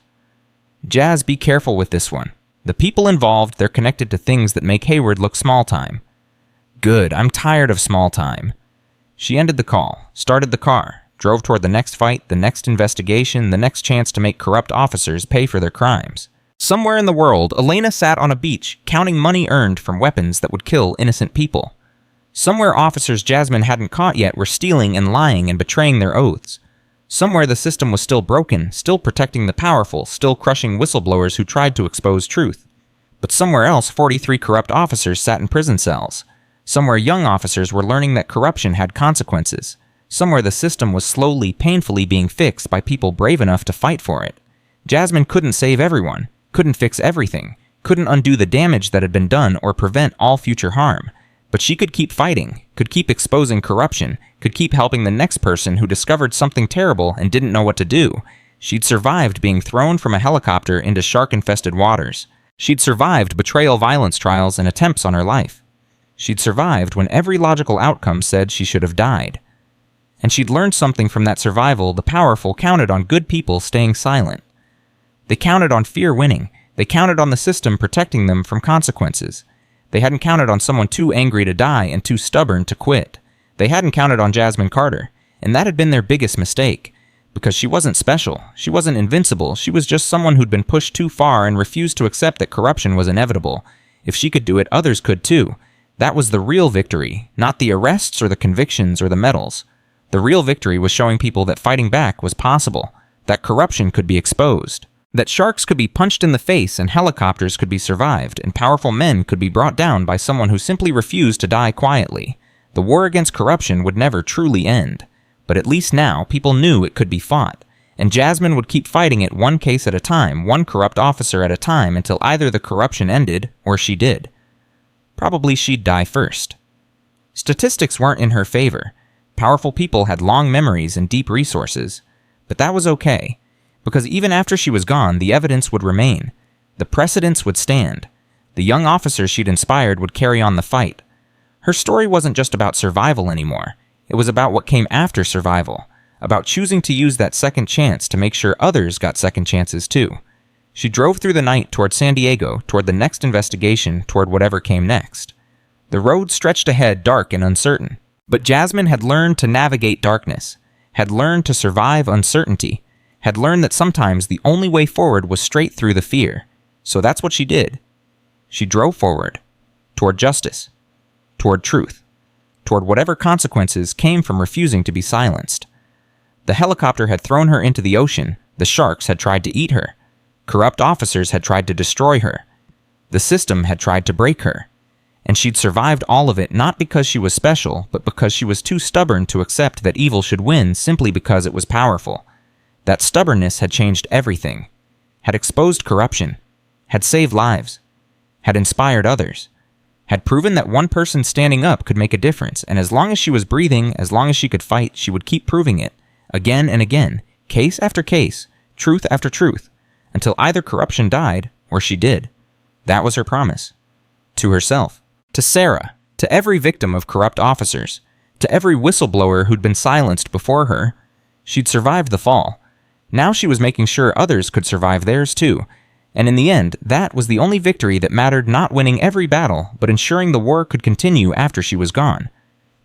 "Jazz, be careful with this one. The people involved, they're connected to things that make Hayward look small time." "Good, I'm tired of small time." She ended the call, started the car, drove toward the next fight, the next investigation, the next chance to make corrupt officers pay for their crimes. Somewhere in the world, Elena sat on a beach, counting money earned from weapons that would kill innocent people. Somewhere officers Jasmine hadn't caught yet were stealing and lying and betraying their oaths. Somewhere the system was still broken, still protecting the powerful, still crushing whistleblowers who tried to expose truth. But somewhere else, 43 corrupt officers sat in prison cells. Somewhere young officers were learning that corruption had consequences. Somewhere the system was slowly, painfully being fixed by people brave enough to fight for it. Jasmine couldn't save everyone, couldn't fix everything, couldn't undo the damage that had been done or prevent all future harm. But she could keep fighting, could keep exposing corruption, could keep helping the next person who discovered something terrible and didn't know what to do. She'd survived being thrown from a helicopter into shark-infested waters. She'd survived betrayal violence trials and attempts on her life. She'd survived when every logical outcome said she should have died. And she'd learned something from that survival. The powerful counted on good people staying silent. They counted on fear winning. They counted on the system protecting them from consequences. They hadn't counted on someone too angry to die and too stubborn to quit. They hadn't counted on Jasmine Carter, and that had been their biggest mistake. Because she wasn't special, she wasn't invincible, she was just someone who'd been pushed too far and refused to accept that corruption was inevitable. If she could do it, others could too. That was the real victory, not the arrests or the convictions or the medals. The real victory was showing people that fighting back was possible, that corruption could be exposed, that sharks could be punched in the face and helicopters could be survived, and powerful men could be brought down by someone who simply refused to die quietly. The war against corruption would never truly end. But at least now, people knew it could be fought, and Jasmine would keep fighting it one case at a time, one corrupt officer at a time, until either the corruption ended, or she did. Probably she'd die first. Statistics weren't in her favor. Powerful people had long memories and deep resources. But that was okay, because even after she was gone, the evidence would remain. The precedents would stand. The young officers she'd inspired would carry on the fight. Her story wasn't just about survival anymore. It was about what came after survival, about choosing to use that second chance to make sure others got second chances too. She drove through the night toward San Diego, toward the next investigation, toward whatever came next. The road stretched ahead dark and uncertain, but Jasmine had learned to navigate darkness, had learned to survive uncertainty, had learned that sometimes the only way forward was straight through the fear. So that's what she did. She drove forward, toward justice, toward truth, toward whatever consequences came from refusing to be silenced. The helicopter had thrown her into the ocean. The sharks had tried to eat her. Corrupt officers had tried to destroy her. The system had tried to break her. And she'd survived all of it not because she was special, but because she was too stubborn to accept that evil should win simply because it was powerful. That stubbornness had changed everything, had exposed corruption, had saved lives, had inspired others, had proven that one person standing up could make a difference, and as long as she was breathing, as long as she could fight, she would keep proving it, again and again, case after case, truth after truth, until either corruption died or she did. That was her promise. To herself, to Sarah, to every victim of corrupt officers, to every whistleblower who'd been silenced before her. She'd survived the fall. Now she was making sure others could survive theirs too. And in the end, that was the only victory that mattered, not winning every battle, but ensuring the war could continue after she was gone.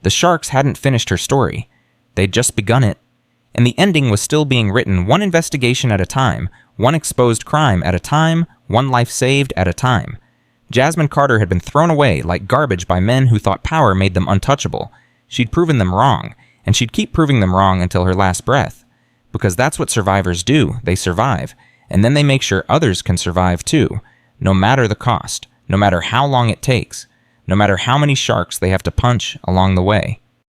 The sharks hadn't finished her story. They'd just begun it. And the ending was still being written, one investigation at a time, one exposed crime at a time, one life saved at a time. Jasmine Carter had been thrown away like garbage by men who thought power made them untouchable. She'd proven them wrong, and she'd keep proving them wrong until her last breath. Because that's what survivors do. They survive. And then they make sure others can survive too, no matter the cost, no matter how long it takes, no matter how many sharks they have to punch along the way.